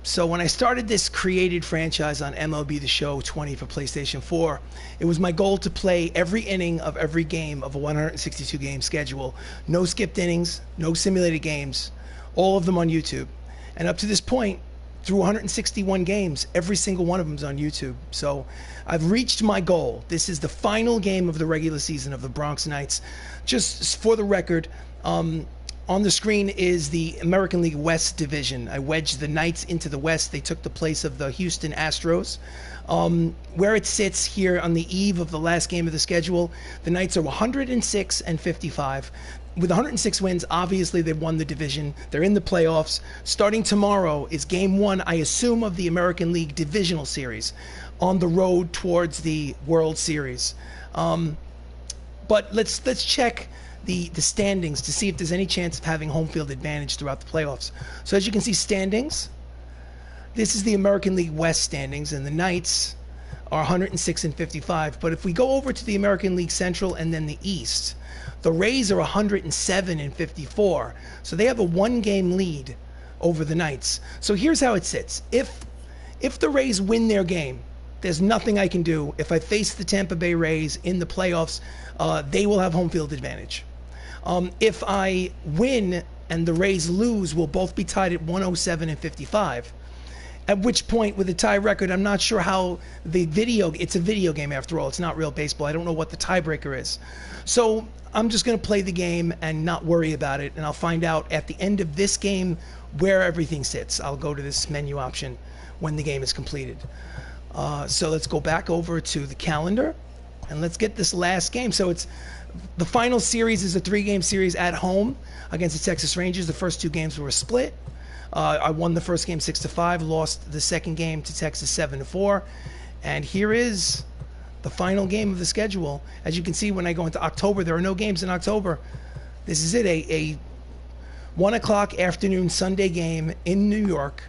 So when I started this created franchise on MLB The Show 20 for PlayStation 4, it was my goal to play every inning of every game of a 162 game schedule. No skipped innings, no simulated games, all of them on YouTube. And up to this point, through 161 games, every single one of them is on YouTube. So I've reached my goal. This is the final game of the regular season of the Bronx Knights. Just for the record, on the screen is the American League West division. I wedged the Knights into the West. They took the place of the Houston Astros. Where it sits here on the eve of the last game of the schedule, the Knights are 106-55. With 106 wins, obviously they've won the division. They're in the playoffs. Starting tomorrow is game one, I assume, of the American League Divisional Series on the road towards the World Series. But let's check the standings to see if there's any chance of having home field advantage throughout the playoffs. So as you can see, standings, this is the American League West standings, and the Knights are 106-55. But if we go over to the American League Central and then the East, the Rays are 107-54. So they have a one-game lead over the Knights. So here's how it sits. If the Rays win their game, there's nothing I can do. If I face the Tampa Bay Rays in the playoffs, they will have home field advantage. If I win and the Rays lose, we'll both be tied at 107-55. At which point, with a tie record, I'm not sure how it's a video game after all. It's not real baseball. I don't know what the tiebreaker is. So I'm just going to play the game and not worry about it. And I'll find out at the end of this game where everything sits. I'll go to this menu option when the game is completed. So let's go back over to the calendar and let's get this last game. So the final series is a 3-game series at home against the Texas Rangers. The first 2 games were a split. I won the first game 6-5, lost the second game to Texas 7-4. And here is the final game of the schedule. As you can see, when I go into October, there are no games in October. This is it, a 1 o'clock afternoon Sunday game in New York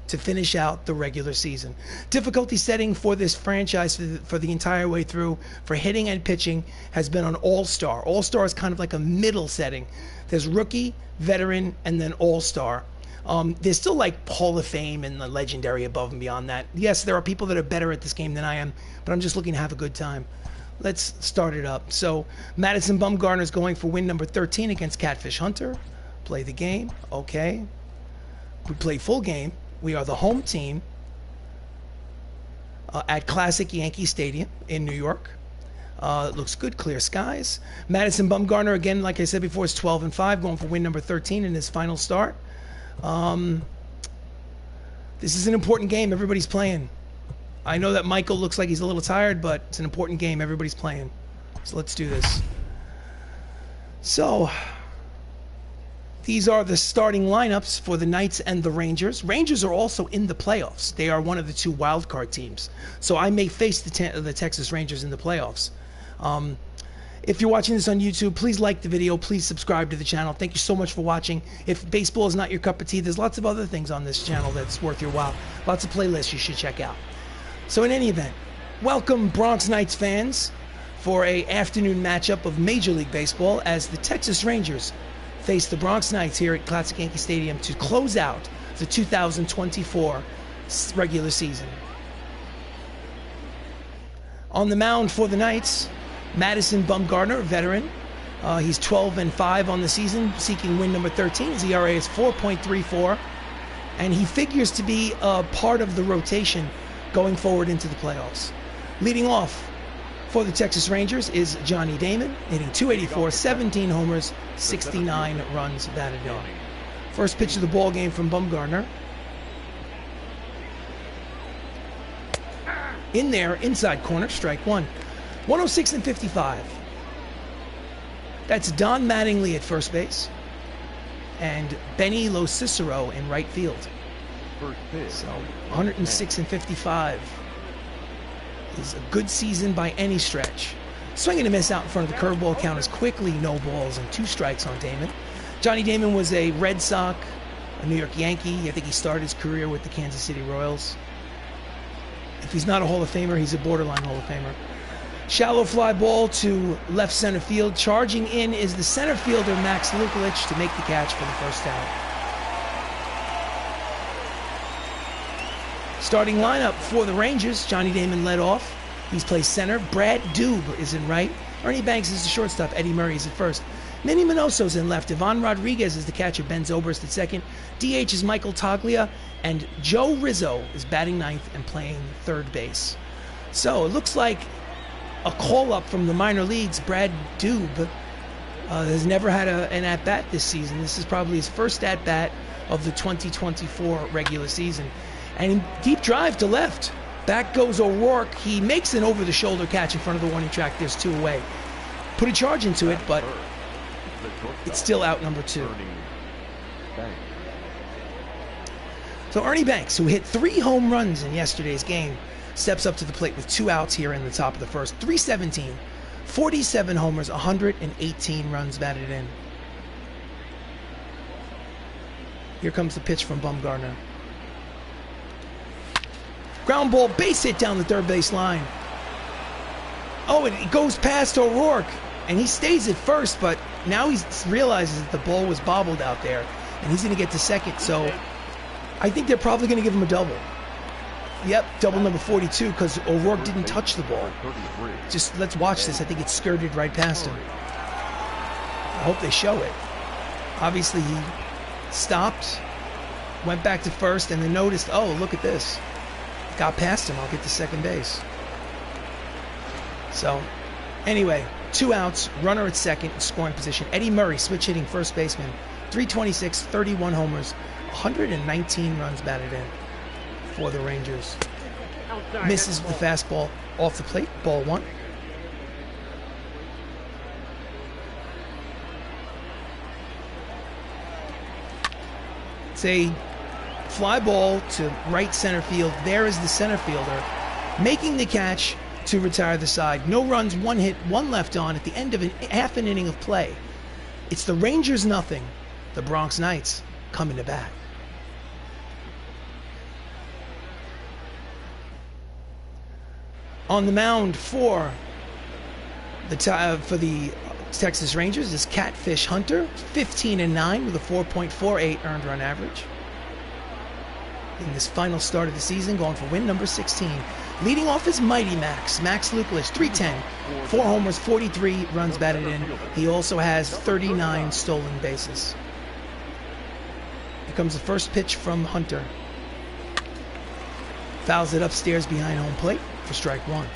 to finish out the regular season. Difficulty setting for this franchise for the entire way through for hitting and pitching has been on All-Star. All-Star is kind of like a middle setting. There's Rookie, Veteran, and then All-Star. There's still like Hall of Fame and the Legendary above and beyond that. Yes, there are people that are better at this game than I am, but I'm just looking to have a good time. Let's start it up. So Madison Bumgarner is going for win number 13 against Catfish Hunter. Play the game. Okay. We play full game. We are the home team at Classic Yankee Stadium in New York. It looks good, clear skies. Madison Bumgarner, again, like I said before, is 12-5, going for win number 13 in his final start. This is an important game. Everybody's playing. I know that Michael looks like he's a little tired, but it's an important game. Everybody's playing. So let's do this. So these are the starting lineups for the Knights and the Rangers. Rangers are also in the playoffs. They are one of the 2 wildcard teams. So I may face the Texas Rangers in the playoffs. If you're watching this on YouTube, please like the video. Please subscribe to the channel. Thank you so much for watching. If baseball is not your cup of tea, there's lots of other things on this channel that's worth your while. Lots of playlists you should check out. So in any event, welcome Bronx Knights fans for an afternoon matchup of Major League Baseball as the Texas Rangers face the Bronx Knights here at Classic Yankee Stadium to close out the 2024 regular season. On the mound for the Knights, Madison Bumgarner, veteran. He's 12-5 on the season, seeking win number 13. His ERA is 4.34, and he figures to be a part of the rotation going forward into the playoffs. Leading off for the Texas Rangers is Johnny Damon, hitting .284, 17 homers, 69 runs batted in. First pitch of the ball game from Bumgarner. In there, inside corner, strike one. 106-55. That's Don Mattingly at first base and Benny Locicero in right field. So 106-55 is a good season by any stretch. Swing and a miss out in front of the curveball count is quickly no balls and 2 strikes on Damon. Johnny Damon was a Red Sox, a New York Yankee. I think he started his career with the Kansas City Royals. If he's not a Hall of Famer, he's a borderline Hall of Famer. Shallow fly ball to left center field. Charging in is the center fielder, Max Lukulich, to make the catch for the first out. Starting lineup for the Rangers, Johnny Damon led off. He's plays center. Brad Dube is in right. Ernie Banks is the shortstop. Eddie Murray is at first. Minnie Minoso's in left. Ivan Rodriguez is the catcher. Ben Zobrist at second. DH is Michael Taglia. And Joe Rizzo is batting ninth and playing third base. So it looks like a call-up from the minor leagues. Brad Dube has never had an at-bat this season. This is probably his first at-bat of the 2024 regular season. And deep drive to left. Back goes O'Rourke. He makes an over-the-shoulder catch in front of the warning track. There's two away. Put a charge into it, but it's still out number 2. So Ernie Banks, who hit 3 home runs in yesterday's game, steps up to the plate with 2 outs here in the top of the first. 317, 47 homers, 118 runs batted in. Here comes the pitch from Bumgarner. Ground ball, base hit down the third base line. Oh, it goes past O'Rourke, and he stays at first, but now he realizes that the ball was bobbled out there, and he's going to get to second. So I think they're probably going to give him a double. Yep, double number 42, because O'Rourke didn't touch the ball. Just let's watch this. I think it skirted right past him. I hope they show it. Obviously, he stopped, went back to first, and then noticed, oh, look at this. Got past him. I'll get to second base. So, anyway, 2 outs, runner at second, scoring position. Eddie Murray, switch hitting first baseman. 326, 31 homers, 119 runs batted in for the Rangers. Misses with the fastball off the plate, ball 1. It's a fly ball to right center field. There is the center fielder making the catch to retire the side. No runs, 1 hit, 1 left on at the end of half an inning of play. It's the Rangers nothing, the Bronx Knights coming to bat. On the mound for the Texas Rangers is Catfish Hunter, 15-9 with a 4.48 earned run average. In this final start of the season, going for win number 16. Leading off is Mighty Max Lukelich, 310, 4 homers, 43 runs batted in. He also has 39 stolen bases. Here comes the first pitch from Hunter. Fouls it upstairs behind home plate for strike 1.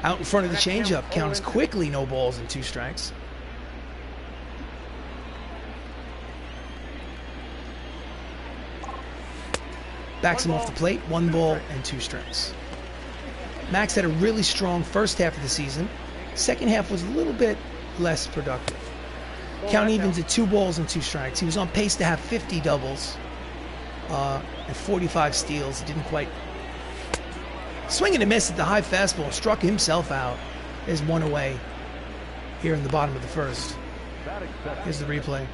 Out in front of the changeup, counts quickly, no balls and 2 strikes. Backs him off the plate, 1 ball and 2 strikes. Max had a really strong first half of the season. Second half was a little bit less productive. Count evens at 2 balls and 2 strikes. He was on pace to have 50 doubles and 45 steals. Didn't quite. Swing and a miss at the high fastball, struck himself out. There's 1 away here in the bottom of the first. Here's the replay.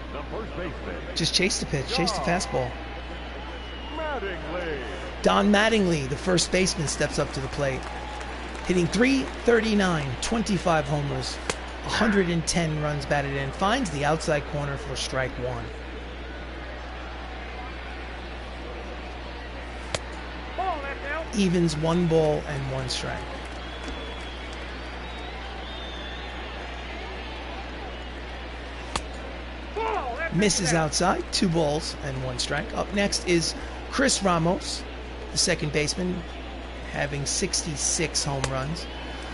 Just chased the pitch, chased the fastball. Don Mattingly, the first baseman, steps up to the plate. Hitting .339, 25 homers, 110 runs batted in. Finds the outside corner for strike 1. Evens 1 ball and 1 strike. Misses outside, 2 balls and 1 strike. Up next is Chris Ramos, the second baseman, having 66 home runs.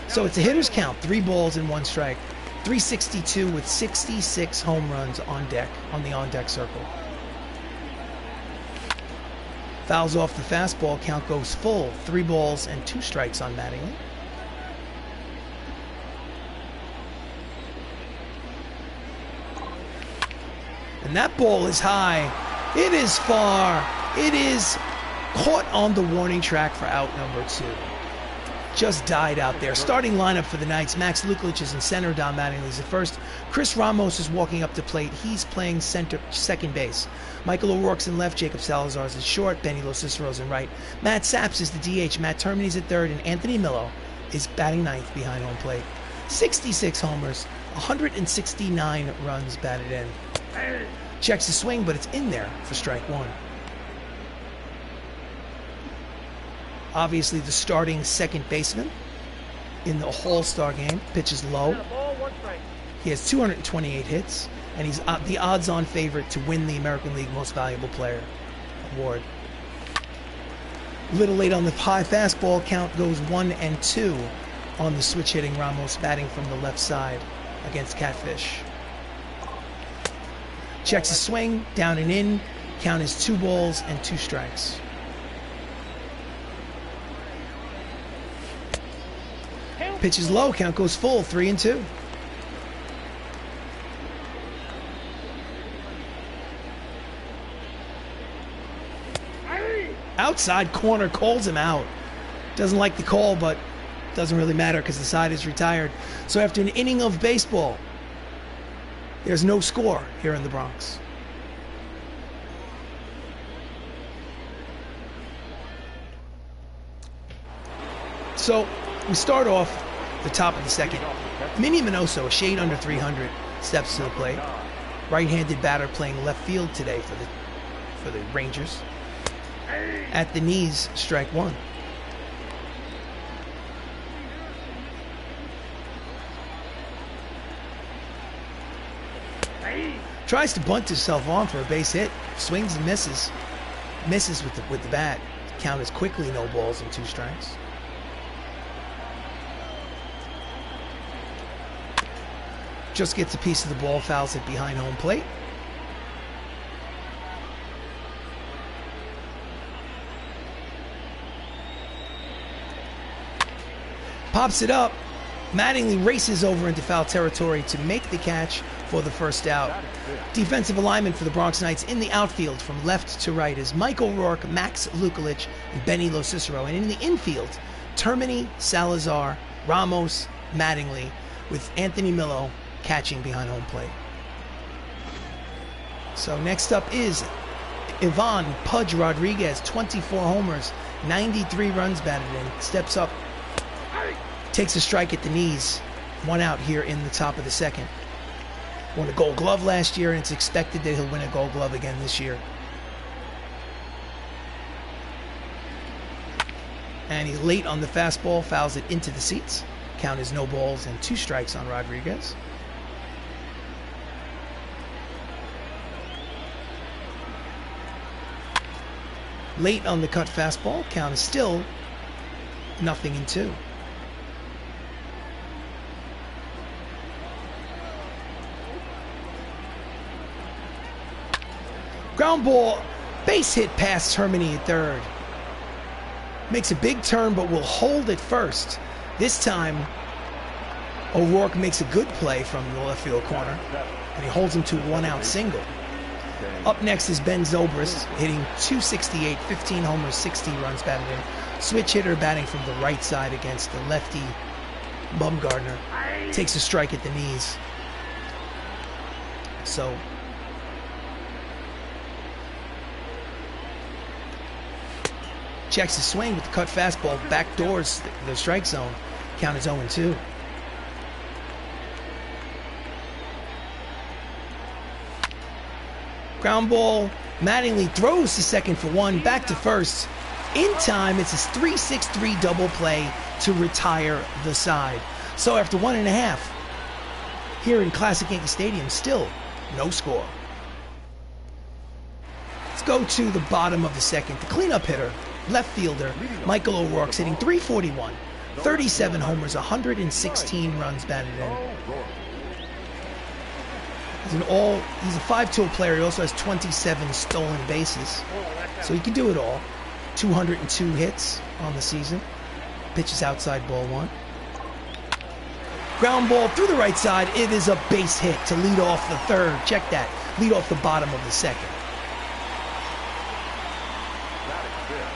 So it's a hitter's count, 3 balls and 1 strike. 362 with 66 home runs on deck, on the on-deck circle. Fouls off the fastball, count goes full. 3 balls and 2 strikes on Mattingly. And that ball is high. It is far. It is caught on the warning track for out number 2. Just died out there. Starting lineup for the Knights. Max Lukelich is in center. Don Mattingly is at first. Chris Ramos is walking up to plate. He's playing second base. Michael O'Rourke's in left. Jacob Salazar is at short. Benny Locicero's in right. Matt Saps is the DH. Matt Termini is at third. And Anthony Millo is batting ninth behind home plate. 66 homers, 169 runs batted in. Checks the swing, but it's in there for strike one. Obviously the starting second baseman in the All-Star game, pitches low. He has 228 hits, and he's the odds-on favorite to win the American League Most Valuable Player award. A little late on the high fastball, count goes 1-2 on the switch hitting Ramos, batting from the left side against Catfish. Checks the swing, down and in, count is 2 balls and 2 strikes. Pitch is low, count goes full, 3-2. Outside corner, calls him out. Doesn't like the call, but doesn't really matter because the side is retired. So after an inning of baseball, there's no score here in the Bronx. So we start off the top of the second. Minnie Minoso, a shade under 300, steps to the plate. Right-handed batter playing left field today for the Rangers. At the knees, strike one. Tries to bunt himself on for a base hit. Swings and misses. Misses with the bat. Count is quickly no balls and 2 strikes. Just gets a piece of the ball, fouls it behind home plate. Pops it up. Mattingly races over into foul territory to make the catch for the first out. Defensive alignment for the Bronx Knights in the outfield from left to right is Mike O'Rourke, Max Lukulich, and Benny Lo Cicero. And in the infield, Termini, Salazar, Ramos, Mattingly, with Anthony Millo catching behind home plate. So next up is Ivan Pudge Rodriguez, 24 homers, 93 runs batted in, steps up, takes a strike at the knees, 1 out here in the top of the second. Won a Gold Glove last year, and it's expected that he'll win a Gold Glove again this year. And he's late on the fastball, fouls it into the seats. Count is no balls and 2 strikes on Rodriguez. Late on the cut fastball, count is still 0-2. Ground ball, base hit past Termini at third. Makes a big turn, but will hold it first. This time, O'Rourke makes a good play from the left field corner, and he holds him to a 1-out single. Up next is Ben Zobrist, hitting .268, 15 homers, 60 runs batted in. Switch hitter batting from the right side against the lefty Bumgardner. Takes a strike at the knees. So checks his swing with the cut fastball, backdoors the strike zone. Count is 0-2. Ground ball, Mattingly throws to second for 1, back to first. In time, it's his 3-6-3 double play to retire the side. So after 1.5, here in Classic Yankee Stadium, still no score. Let's go to the bottom of the second. The cleanup hitter, left fielder, Michael O'Rourke's hitting .341, 37 homers, 116 runs batted in. He's a 5-tool player. He also has 27 stolen bases. So he can do it all. 202 hits on the season. Pitches outside ball 1. Ground ball through the right side. It is a base hit to lead off the third. Check that. Lead off the bottom of the second.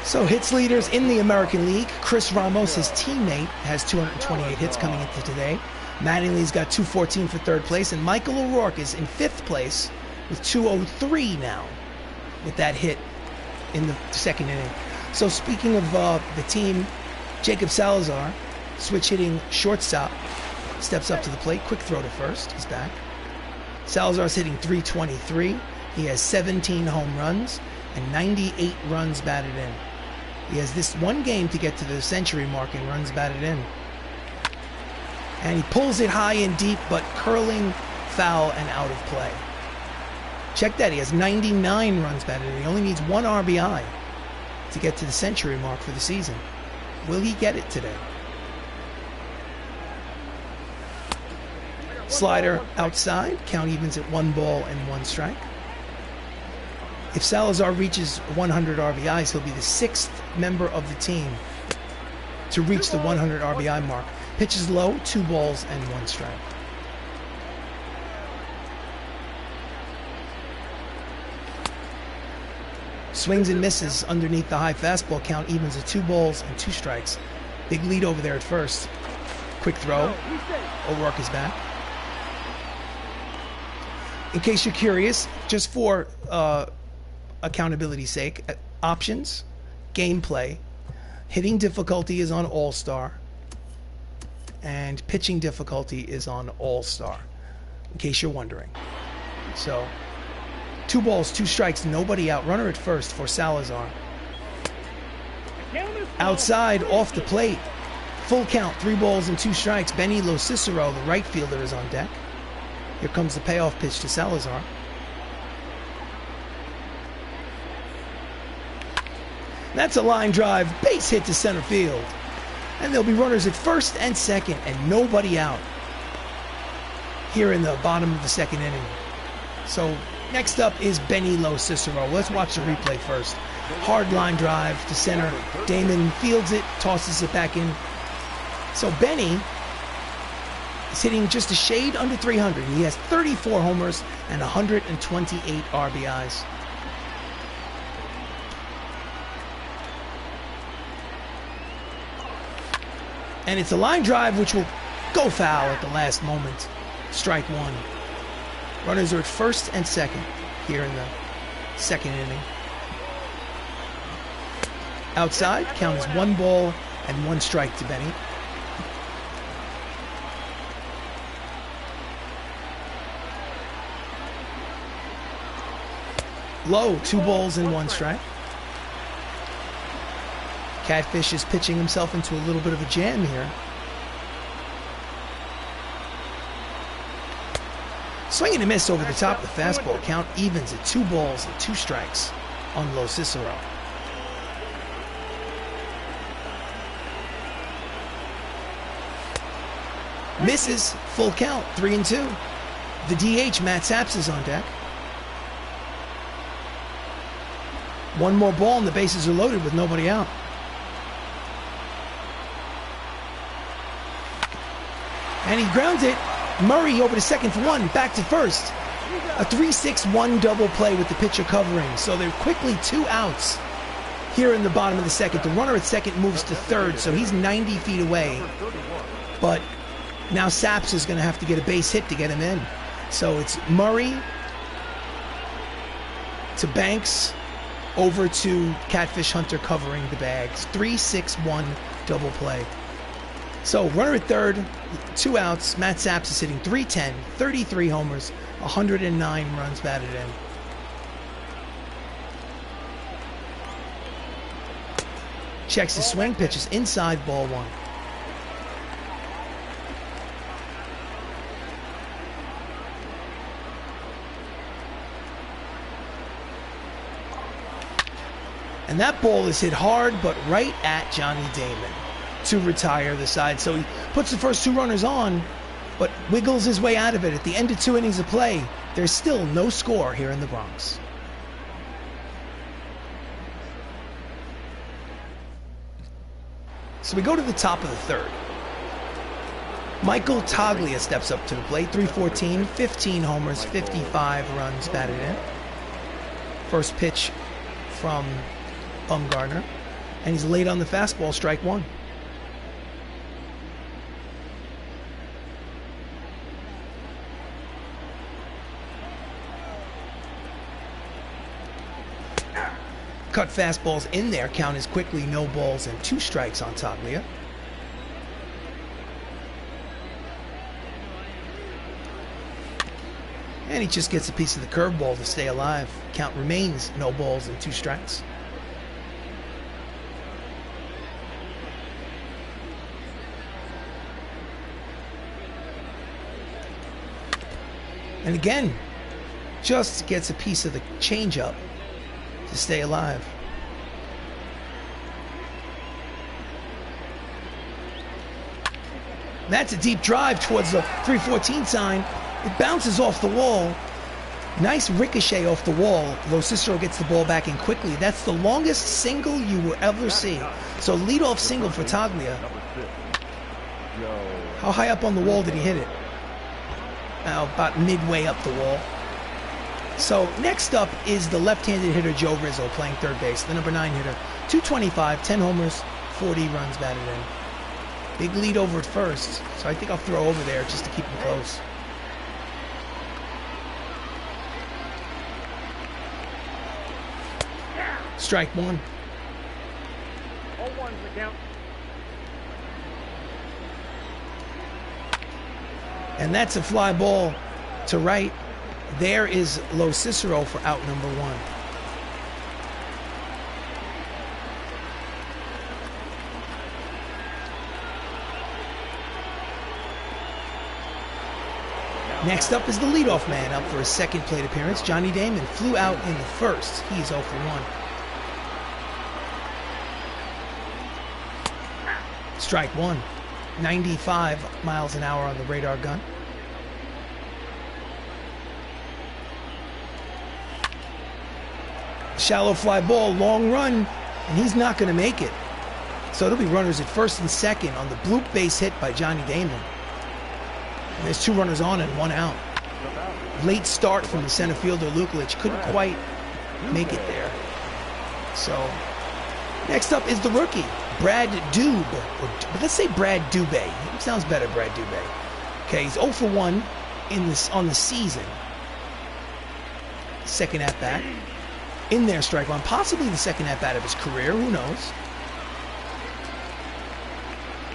So hits leaders in the American League. Chris Ramos, his teammate, has 228 hits coming into today. Mattingly's got 214 for third place, and Michael O'Rourke is in 5th place with 203 now with that hit in the second inning. So speaking of the team, Jacob Salazar, switch hitting shortstop, steps up to the plate. Quick throw to first. He's back. Salazar's hitting .323. He has 17 home runs and 98 runs batted in. He has this one game to get to the century mark in runs batted in. And he pulls it high and deep, but curling, foul, and out of play. Check that. He has 99 runs batted in. He only needs 1 RBI to get to the century mark for the season. Will he get it today? Slider outside. Count evens at 1 ball and 1 strike. If Salazar reaches 100 RBIs, he'll be the 6th member of the team to reach the 100 RBI mark. Pitches low, 2 balls and 1 strike. Swings and misses underneath the high fastball. Count evens at 2 balls and 2 strikes. Big lead over there at first. Quick throw. O'Rourke is back. In case you're curious, just for accountability's sake, options, gameplay, hitting difficulty is on All-Star, and pitching difficulty is on All-Star, in case you're wondering. So, 2 balls, 2 strikes, nobody out. Runner at first for Salazar. Outside, off the plate. Full count, 3 balls and 2 strikes. Benny Lo Cicero, the right fielder, is on deck. Here comes the payoff pitch to Salazar. That's a line drive, base hit to center field. And there'll be runners at first and second and nobody out here in the bottom of the 2nd inning. So next up is Benny Lo Cicero. Let's watch the replay first. Hard line drive to center. Damon fields it, tosses it back in. So Benny is hitting just a shade under 300. He has 34 homers and 128 RBIs. And it's a line drive which will go foul at the last moment. Strike 1. Runners are at first and second here in the 2nd inning. Outside, count is 1 ball and 1 strike to Benny. Low, 2 balls and 1 strike. Catfish is pitching himself into a little bit of a jam here. Swing and a miss over the top of the fastball. Count evens at 2 balls and 2 strikes on Lo Cicero. Misses, full count, 3-2. The DH, Matt Saps, is on deck. 1 more ball and the bases are loaded with nobody out. And he grounds it. Murray over to second for 1, back to first. A 3-6-1 double play with the pitcher covering. So they're quickly 2 outs here in the bottom of the 2nd. The runner at second moves to third, so he's 90 feet away. But now Saps is going to have to get a base hit to get him in. So it's Murray to Banks over to Catfish Hunter covering the bags. 3-6-1 double play. So runner at third, 2 outs. Matt Saps is hitting .310, 33 homers, 109 runs batted in. Checks the swing, pitches inside, ball 1. And that ball is hit hard, but right at Johnny Damon to retire the side. So he puts the first 2 runners on, but wiggles his way out of it. At the end of 2 innings of play, there's still no score here in the Bronx. So we go to the top of the 3rd. Michael Toglia steps up to the plate. .314, 15 homers, 55 runs batted in. First pitch from Bumgarner, and he's late on the fastball, strike 1. Cut fastballs in there, count is quickly no balls and 2 strikes on Toglia. And he just gets a piece of the curveball to stay alive. Count remains no balls and 2 strikes. And again, just gets a piece of the changeup to stay alive. That's a deep drive towards the 314 sign. It bounces off the wall. Nice ricochet off the wall. Lo Cicero gets the ball back in quickly. That's the longest single you will ever see. So leadoff single for Taglia. How high up on the wall did he hit it? About midway up the wall. So next up is the left-handed hitter Joe Rizzo playing third base. The number 9 hitter. 225, 10 homers, 40 runs batted in. Big lead over at first, so I think I'll throw over there just to keep him close. Strike 1. 0-1's the count. And that's a fly ball to right. There is Lo Cicero for out number 1. Next up is the leadoff man up for his second plate appearance. Johnny Damon flew out in the first. He's 0 for 1. Strike 1. 95 miles an hour on the radar gun. Shallow fly ball, long run, and he's not going to make it. So it'll be runners at first and second on the bloop base hit by Johnny Damon. And there's 2 runners on and 1 out. Late start from the center fielder Luklich. Couldn't quite make it there. So next up is the rookie, Brad Dube. But let's say Brad Dubé. It sounds better, Brad Dubé. Okay, he's 0 for 1 on the season. Second at bat. In there, strike 1. Possibly the second at bat of his career. Who knows?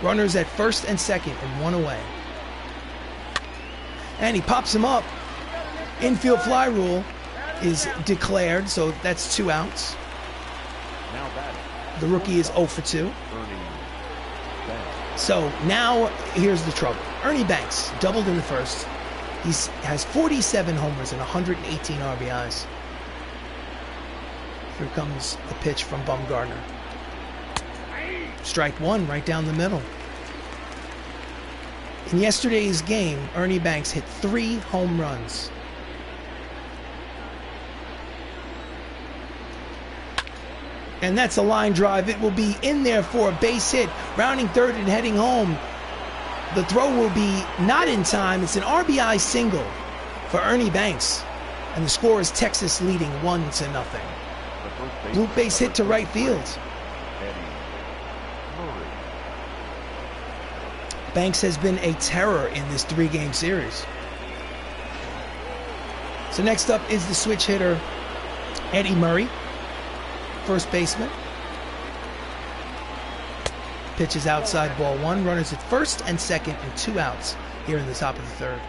Runners at first and second and 1 away. And he pops him up. Infield fly rule is declared, so that's 2 outs. The rookie is 0 for 2. So now here's the trouble. Ernie Banks doubled in the first. He has 47 homers and 118 RBIs. Here comes the pitch from Bumgarner. Strike 1 right down the middle. In yesterday's game, Ernie Banks hit 3 home runs. And that's a line drive. It will be in there for a base hit. Rounding third and heading home. The throw will be not in time. It's an RBI single for Ernie Banks. And the score is Texas leading 1-0. Bloop base hit to right field. Banks has been a terror in this 3-game series. So next up is the switch hitter, Eddie Murray, first baseman. Pitches outside, ball 1. Runners at first and second and 2 outs here in the top of the third.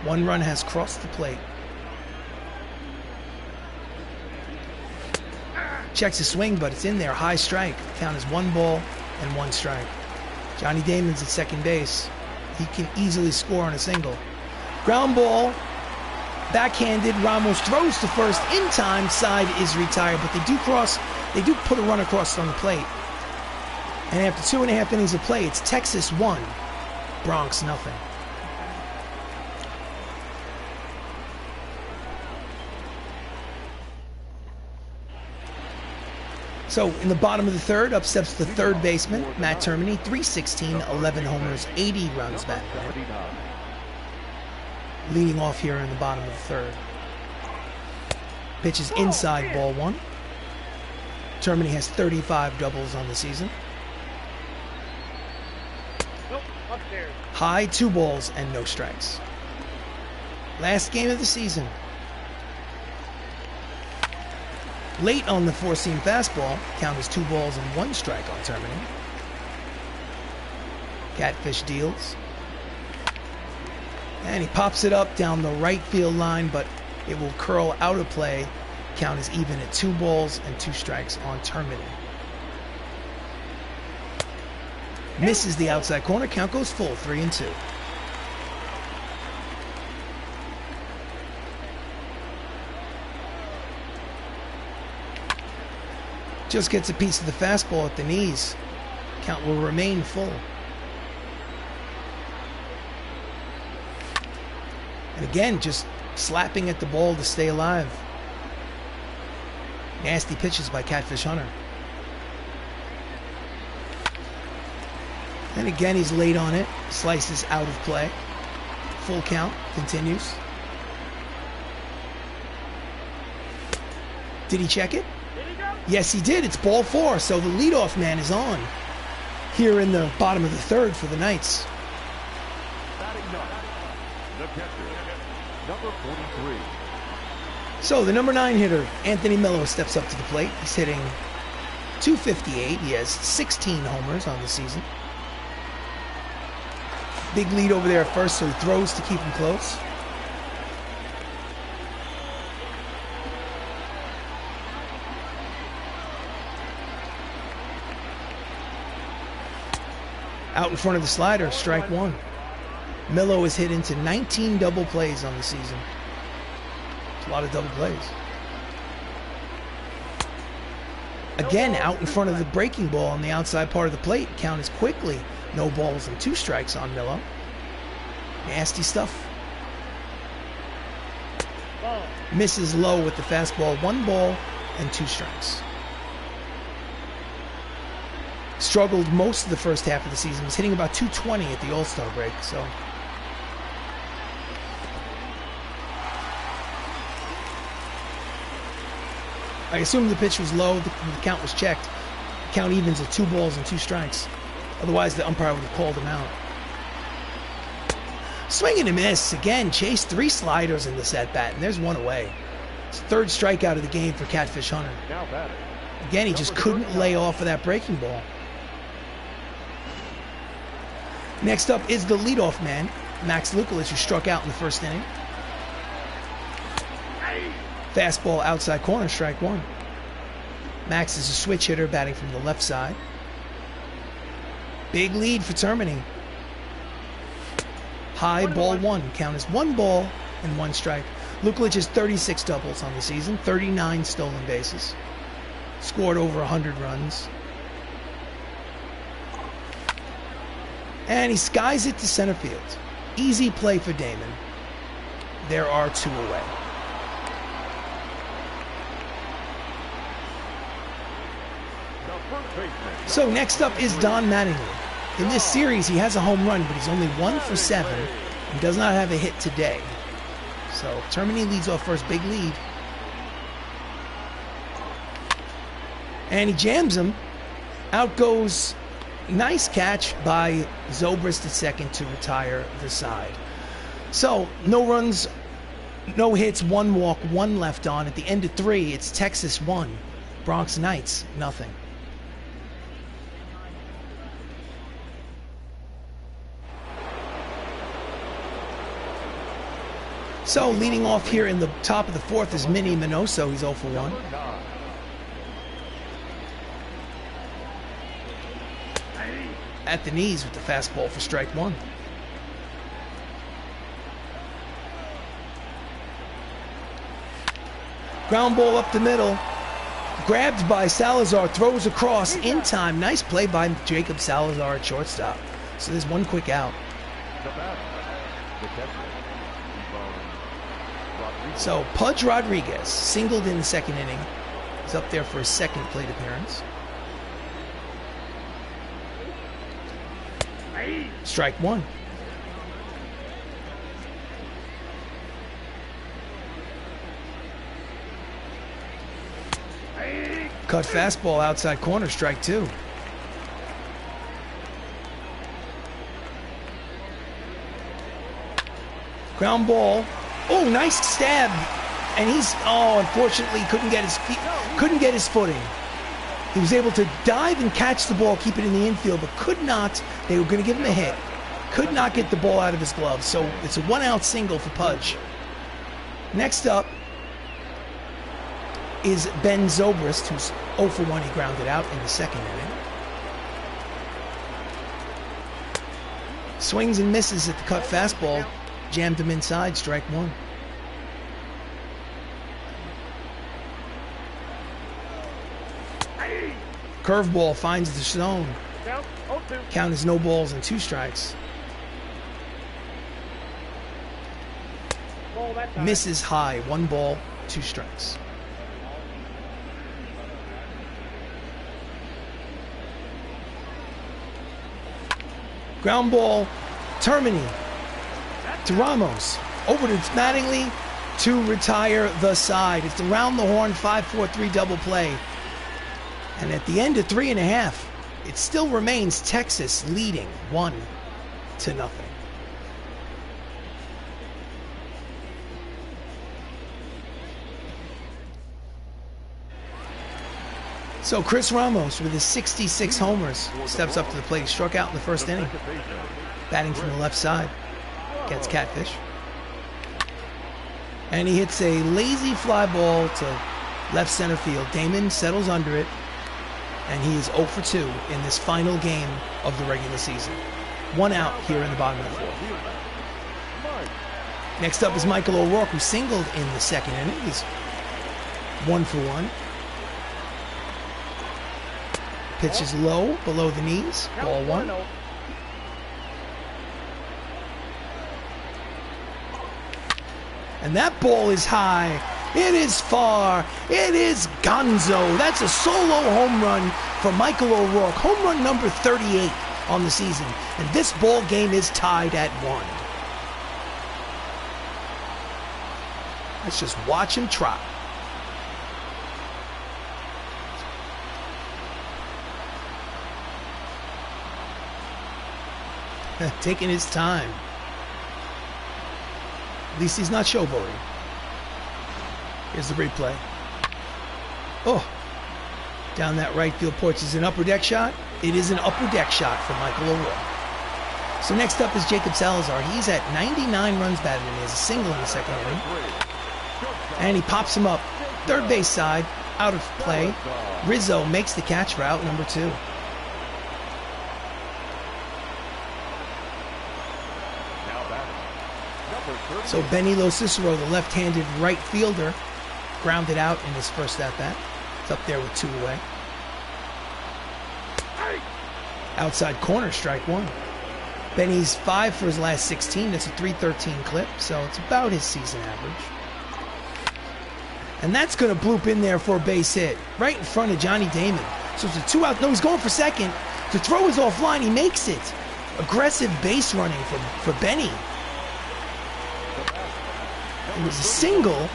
1 run has crossed the plate. Checks his swing, but it's in there. High strike. Count is 1 ball and 1 strike. Johnny Damon's at second base. He can easily score on a single. Ground ball, backhanded. Ramos throws to first in time. Side is retired, but they do put a run across on the plate. And after 2.5 innings of play, it's Texas 1, Bronx nothing. So in the bottom of the third, up steps the third baseman, Matt Termini, 316, 11 homers, 80 runs batted in. Leading off here in the bottom of the third. Pitch is inside, ball 1. Termini has 35 doubles on the season. High, 2 balls and no strikes. Last game of the season. Late on the 4-seam fastball, count is 2 balls and 1 strike on Termini. Catfish deals. And he pops it up down the right field line, but it will curl out of play. Count is even at 2 balls and 2 strikes on Termini. Misses the outside corner. Count goes full, 3-2. Just gets a piece of the fastball at the knees. Count will remain full. And again, just slapping at the ball to stay alive. Nasty pitches by Catfish Hunter. And again, he's late on it. Slices out of play. Full count. Continues. Did he check it? Yes, he did. It's ball 4. So the leadoff man is on here in the bottom of the 3rd for the Knights. The catcher, number 43. So the number 9 hitter, Anthony Mello, steps up to the plate. He's hitting .258. He has 16 homers on the season. Big lead over there at first, so he throws to keep him close. Out in front of the slider, strike 1. Mello is hit into 19 double plays on the season. It's a lot of double plays. Again, out in front of the breaking ball on the outside part of the plate. Count is quickly no balls and 2 strikes on Mello. Nasty stuff. Misses low with the fastball. 1 ball and 2 strikes. Struggled most of the first half of the season. Was hitting about .220 at the All-Star break. So I assume the pitch was low. The count was checked. The count evens at 2 balls and 2 strikes. Otherwise, the umpire would have called him out. Swing and a miss. Again, chased 3 sliders in this at-bat, and there's 1 away. It's 3rd strikeout of the game for Catfish Hunter. Again, he just couldn't lay off of that breaking ball. Next up is the leadoff man, Max Lukulich, who struck out in the 1st inning. Fastball outside corner, strike 1. Max is a switch hitter, batting from the left side. Big lead for Termini. High, ball 1. Count is 1 ball and 1 strike. Lukulich has 36 doubles on the season, 39 stolen bases. Scored over 100 runs. And he skies it to center field. Easy play for Damon. There are 2 away. So next up is Don Mattingly. In this series, he has a home run, but he's only 1 for 7 and does not have a hit today. So Termini leads off first, big lead. And he jams him. Out goes, nice catch by Zobrist at second to retire the side. So no runs, no hits, 1 walk, 1 left on. At the end of 3, it's Texas 1, Bronx Knights nothing. So leading off here in the top of the 4th is Minnie Minoso. He's 0 for 1. At the knees with the fastball for strike 1. Ground ball up the middle. Grabbed by Salazar, throws across in time. Nice play by Jacob Salazar at shortstop. So there's 1 quick out. So Pudge Rodriguez singled in the 2nd inning. He's up there for his 2nd plate appearance. Strike 1. Cut fastball outside corner, strike 2. Ground ball. Oh, nice stab. And he's, unfortunately couldn't get his feet, couldn't get his footing. He was able to dive and catch the ball, keep it in the infield, but could not. They were going to give him a hit. Could not get the ball out of his glove, so it's a 1-out single for Pudge. Next up is Ben Zobrist, who's 0 for 1. He grounded out in the second inning. Swings and misses at the cut fastball. Jammed him inside, strike 1. Curveball finds the zone. Count is no balls and 2 strikes. Misses high, 1 ball, 2 strikes. Ground ball, Termini to Ramos, over to Mattingly to retire the side. It's around the horn, 5-4-3 double play. And at the end of 3.5, it still remains Texas leading 1-0. So Chris Ramos, with his 66 homers, steps up to the plate. Struck out in the first inning. Batting from the left side. Gets catfish. And he hits a lazy fly ball to left center field. Damon settles under it. And he is 0 for 2 in this final game of the regular season. 1 out here in the bottom of the 4th. Next up is Michael O'Rourke, who singled in the second inning. He's 1 for 1. Pitch is low, below the knees. Ball 1. And that ball is high. It is far. It is gonzo. That's a solo home run for Michael O'Rourke. Home run number 38 on the season. And this ball game is tied at 1. Let's just watch him trot. Taking his time. At least he's not showboating. Here's the replay. Oh, down that right field porch is an upper deck shot. It is an upper deck shot for Michael O'Rourke. So next up is Jacob Salazar. He's at 99 runs batted and he has a single in the second inning. And he pops him up. Third base side, out of play. Rizzo makes the catch for out number 2. So Benilo Cicero, the left-handed right fielder, grounded out in his first at-bat. It's up there with 2 away. Outside corner, strike 1. Benny's 5 for his last 16. That's a .313 clip, so it's about his season average. And that's going to bloop in there for a base hit, right in front of Johnny Damon. So it's a 2-out. No, he's going for second. The throw is offline. He makes it. Aggressive base running for Benny. It was a single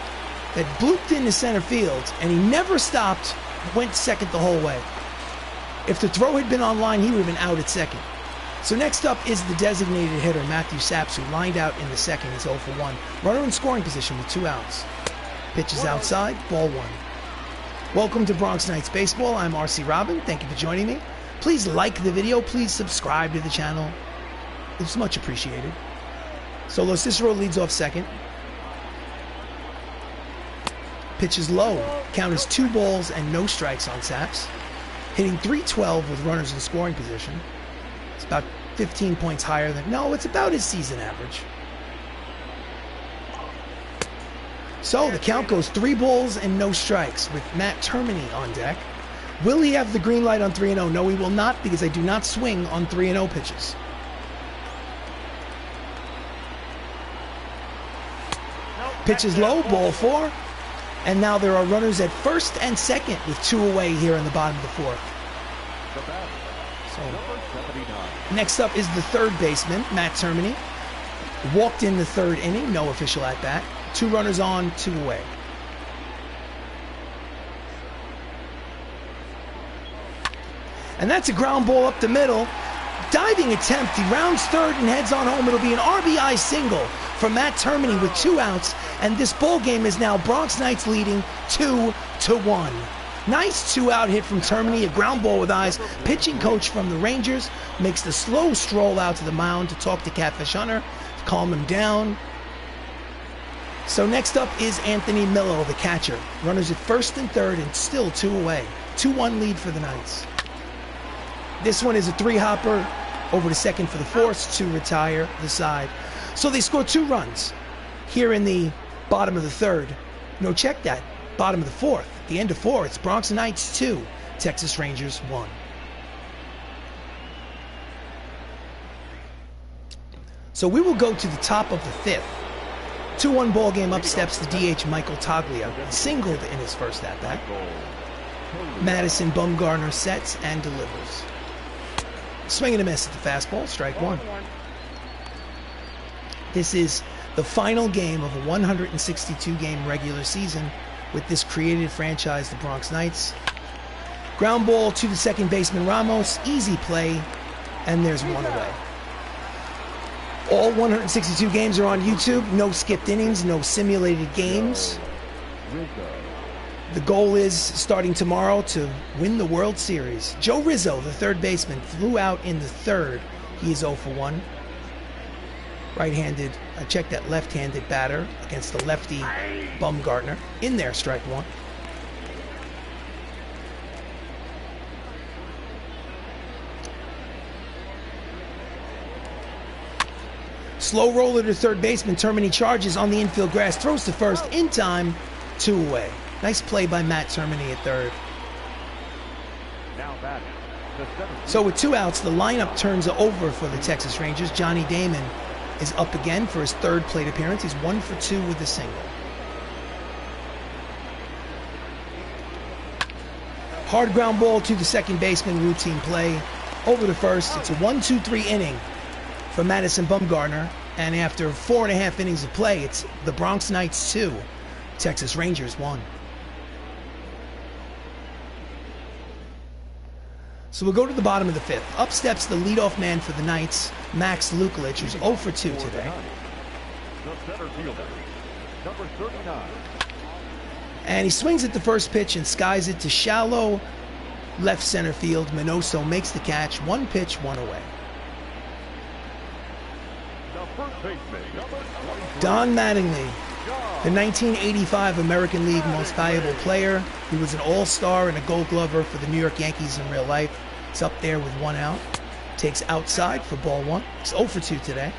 that blooped into center field, and he never stopped, went second the whole way. If the throw had been online, he would have been out at second. So next up is the designated hitter, Matthew Saps, who lined out in the second. He's 0 for 1. Runner in scoring position with 2 outs. Pitch is outside, ball 1. Welcome to Bronx Nights Baseball. I'm RC Robbin. Thank you for joining me. Please like the video. Please subscribe to the channel. It's much appreciated. Solo Cicero leads off second. Pitch is low. Count is 2 balls and no strikes on Saps. Hitting .312 with runners in scoring position. It's about 15 points higher than... No, it's about his season average. So the count goes 3 balls and no strikes with Matt Termini on deck. Will he have the green light on 3-0? No, he will not, because I do not swing on 3-0 pitches. Pitch is low, ball 4. And now there are runners at first and second with 2 away here in the bottom of the 4th. So, next up is the third baseman, Matt Termini. Walked in the 3rd inning, no official at-bat. 2 runners on, 2 away. And that's a ground ball up the middle. Diving attempt, he rounds third and heads on home. It'll be an RBI single for Matt Termini with 2 outs, and this ball game is now Bronx Knights leading 2-1. Nice 2-out hit from Termini, a ground ball with eyes. Pitching coach from the Rangers makes the slow stroll out to the mound to talk to Catfish Hunter, to calm him down. So next up is Anthony Millo, the catcher. Runners at first and third and still 2 away. 2-1 lead for the Knights. This one is a 3-hopper over to second for the force to retire the side. So they score 2 runs here in the bottom of the third. No, check that. Bottom of the fourth. At the end of 4, it's Bronx Knights 2, Texas Rangers 1. So we will go to the top of the 5th. 2-1 ball game. Up steps the DH Michael Toglia. He singled in his first at-bat. Madison Bumgarner sets and delivers. Swing and a miss at the fastball. Strike 1. This is the final game of a 162-game regular season with this created franchise, the Bronx Knights. Ground ball to the second baseman Ramos. Easy play, and there's 1 away. All 162 games are on YouTube. No skipped innings, no simulated games. The goal is, starting tomorrow, to win the World Series. Joe Rizzo, the third baseman, flew out in the third. He is 0 for 1. Right-handed, I checked that left-handed batter against the lefty Bumgarner. In there, strike 1. Slow roller to third baseman. Termini charges on the infield grass, throws to first in time, 2 away. Nice play by Matt Termini at third. So with 2 outs, the lineup turns over for the Texas Rangers. Johnny Damon is up again for his third plate appearance. He's 1 for 2 with a single. Hard ground ball to the second baseman, routine play. Over to first, it's a 1-2-3 inning for Madison Bumgarner. And after 4.5 innings of play, it's the Bronx Knights 2, Texas Rangers 1. So we'll go to the bottom of the 5th. Up steps the leadoff man for the Knights, Max Lukelich, who's 0 for 2 today. The center fielder, number 39. And he swings at the first pitch and skies it to shallow left center field. Minoso makes the catch. 1 pitch, 1 away. The first baseman, number 23. Don Mattingly, the 1985 American League Most Valuable Player. He was an all-star and a gold glover for the New York Yankees in real life. It's up there with 1 out. Takes outside for ball 1. He's 0 for 2 today.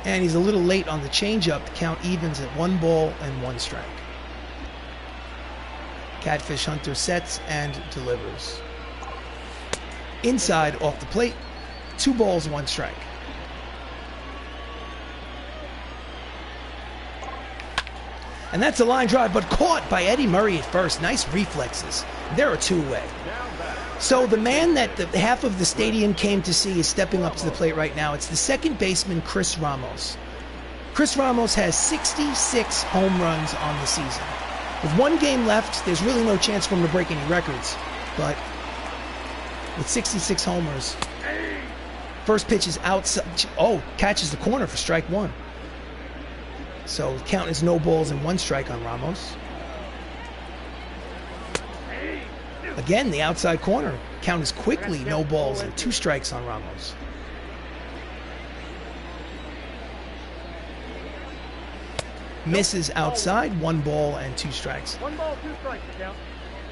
And he's a little late on the changeup. The count evens at 1 ball and 1 strike. Catfish Hunter sets and delivers. Inside off the plate, 2 balls, 1 strike. And that's a line drive, but caught by Eddie Murray at first. Nice reflexes. There are 2 away. So the man that half of the stadium came to see is stepping up to the plate right now. It's the second baseman, Chris Ramos. Chris Ramos has 66 home runs on the season. With 1 game left, there's really no chance for him to break any records. But with 66 homers, first pitch is outside. Oh, catches the corner for strike 1. So the count is no balls and 1 strike on Ramos. Again, the outside corner. Count is quickly no balls and 2 strikes on Ramos. Misses outside, 1 ball and 2 strikes. 1 ball, 2 strikes, count.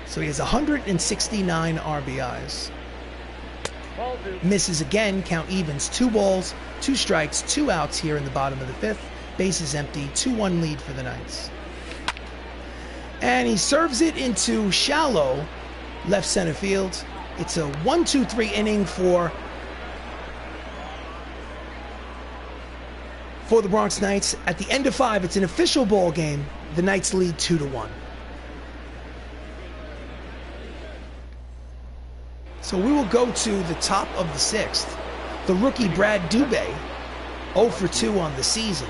So he has 169 RBIs. Ball 2. Misses again, count evens, 2 balls, 2 strikes, 2 outs here in the bottom of the 5th. Bases empty, 2-1 lead for the Knights. And he serves it into shallow left center field. It's a 1-2-3 inning for the Bronx Knights. At the end of 5, it's an official ball game. The Knights lead 2-1. So we will go to the top of the 6th. The rookie Brad Dubé, 0 for 2 on the season,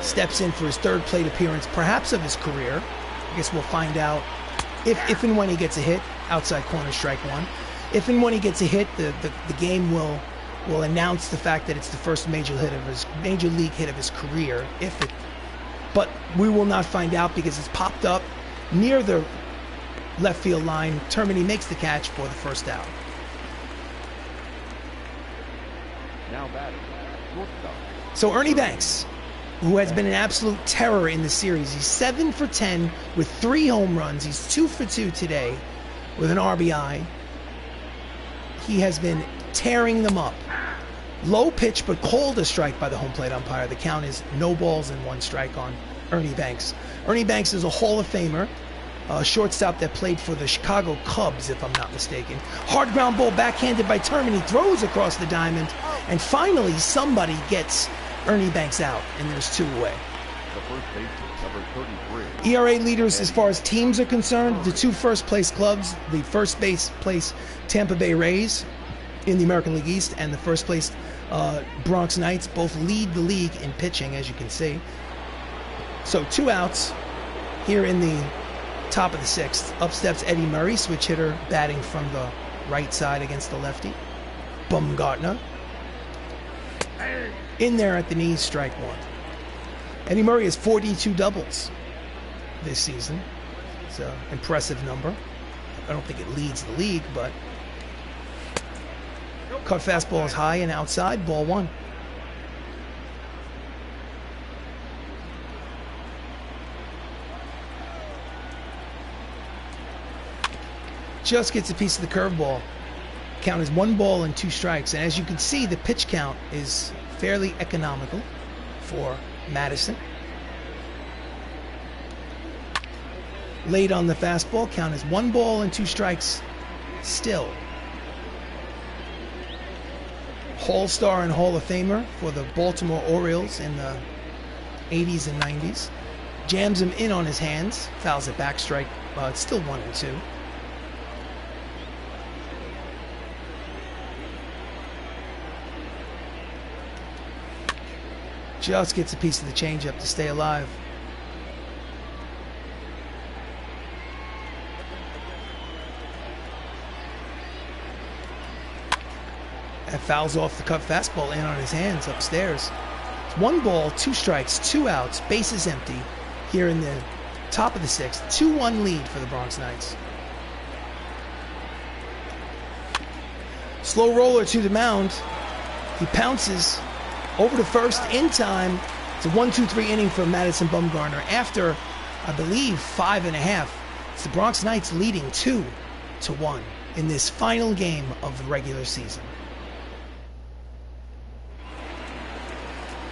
steps in for his 3rd plate appearance, perhaps of his career. I guess we'll find out if and when he gets a hit. Outside corner, strike 1. If and when he gets a hit, the game will will announce the fact that it's the first major league hit of his career, but we will not find out because it's popped up near the left field line. Termini makes the catch for the first out. Now batting, shortstop. So Ernie Banks, who has been an absolute terror in the series, he's 7 for 10 with 3 home runs. He's 2 for 2 today with an RBI. He has been tearing them up. Low pitch, but called a strike by the home plate umpire. The count is no balls and 1 strike on Ernie Banks. Ernie Banks is a Hall of Famer, a shortstop that played for the Chicago Cubs, if I'm not mistaken. Hard ground ball backhanded by Termini, throws across the diamond, and finally somebody gets Ernie Banks out, and there's 2 away. The first baseman, number 33. ERA leaders as far as teams are concerned, the 2 first place clubs, the first place Tampa Bay Rays in the American League East and the first place Bronx Knights, both lead the league in pitching, as you can see. So 2 outs here in the top of the 6th. Up steps Eddie Murray, switch hitter, batting from the right side against the lefty. Bumgarner in there at the knees, strike 1. Eddie Murray has 42 doubles this season. It's an impressive number. I don't think it leads the league, but cut fastball is high and outside, ball 1. Just gets a piece of the curveball. Count is 1 ball and 2 strikes. And as you can see, the pitch count is fairly economical for Madison. Late on the fastball, count is 1 ball and 2 strikes still. All-Star and Hall of Famer for the Baltimore Orioles in the 80s and 90s. Jams him in on his hands, fouls it back, strike. It's still 1 and 2. Just gets a piece of the changeup to stay alive. And fouls off the cut fastball in on his hands upstairs. It's 1 ball, 2 strikes, 2 outs, bases empty here in the top of the 6th. 2-1 lead for the Bronx Knights. Slow roller to the mound. He pounces over to first in time. It's a 1-2-3 inning for Madison Bumgarner. After, I believe, 5.5, it's the Bronx Knights leading 2-1 in this final game of the regular season.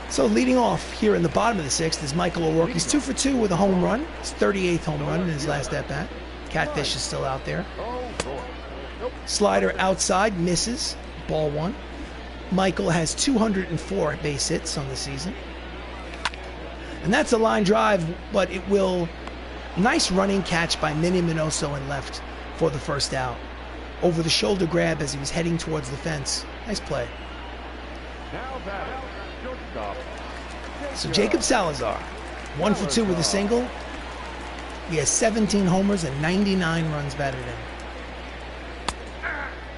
So leading off here in the bottom of the 6th is Michael O'Rourke. He's 2 for 2 with a home run. His 38th home run in his last at-bat. Catfish is still out there. Slider outside, misses. Ball 1. Michael has 204 base hits on the season. And that's a line drive, but it will... Nice running catch by Minnie Minoso in left for the first out. Over the shoulder grab as he was heading towards the fence. Nice play. Now batting, shortstop. So Jacob Salazar, 1 for 2 with a single. He has 17 homers and 99 runs batted in.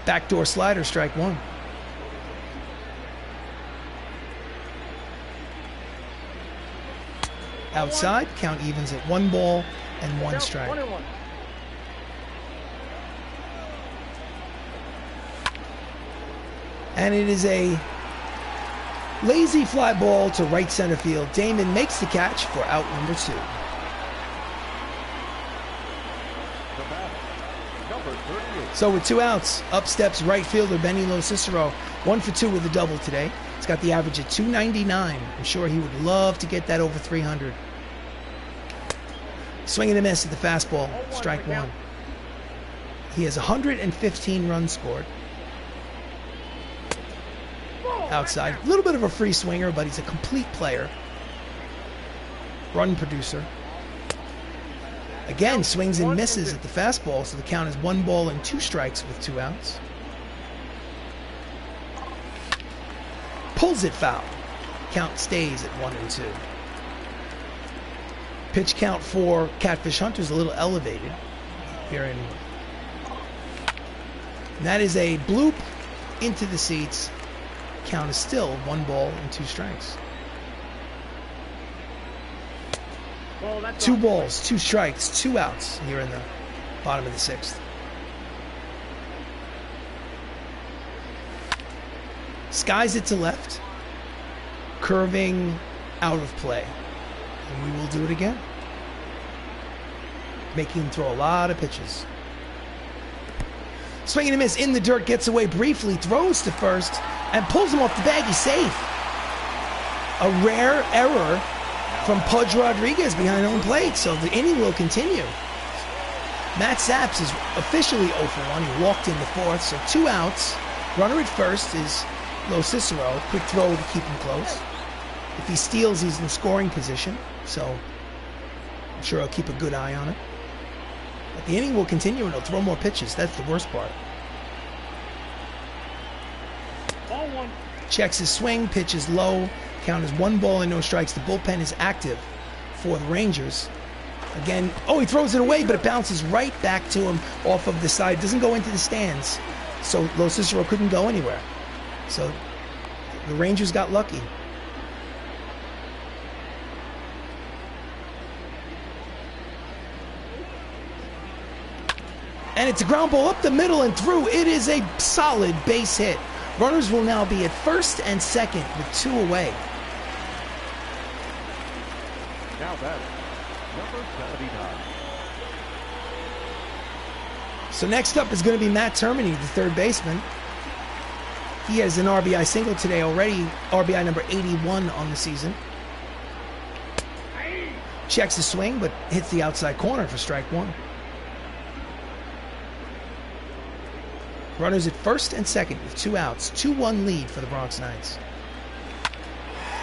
Backdoor slider, strike 1. Outside, count evens at 1 ball and 1 strike. 21. And it is a lazy fly ball to right center field. Damon makes the catch for out number 2. So with 2 outs, up steps right fielder Benny Lo Cicero. 1 for 2 with a double today. He's got the average at 299. I'm sure he would love to get that over 300. Swing and a miss at the fastball, strike 1. He has 115 runs scored. Outside, a little bit of a free swinger, but he's a complete player. Run producer. Again, swings and misses at the fastball, so the count is 1 ball and 2 strikes with 2 outs. Pulls it foul. Count stays at 1 and 2. Pitch count for Catfish Hunter is a little elevated here in. And that is a bloop into the seats. Count is still 1 ball and 2 strikes. Ball, that's 2 off. balls, 2 strikes, 2 outs here in the bottom of the 6th. Skies it to left, curving out of play. And we will do it again. Making him throw a lot of pitches. Swing and a miss in the dirt, gets away briefly, throws to first, and pulls him off the bag. He's safe. A rare error from Pudge Rodriguez behind home plate, so the inning will continue. Matt Saps is officially 0 for 1. He walked in the 4th, so 2 outs. Runner at first is Lo Cicero. Quick throw to keep him close. If he steals, he's in scoring position, so I'm sure I'll keep a good eye on it. But the inning will continue and he'll throw more pitches. That's the worst part. Ball 1. Checks his swing, pitches low. Count is 1 ball and no strikes. The bullpen is active for the Rangers. Again, oh, he throws it away, but it bounces right back to him off of the side. Doesn't go into the stands. So Lo Cicero couldn't go anywhere. So the Rangers got lucky. And it's a ground ball up the middle and through. It is a solid base hit. Runners will now be at first and second with 2 away. Now batting, number 79. So next up is going to be Matt Termini, the 3rd baseman. He has an RBI single today already, RBI number 81 on the season. Checks the swing, but hits the outside corner for strike 1. Runners at first and second with 2 outs. 2-1 lead for the Bronx Knights.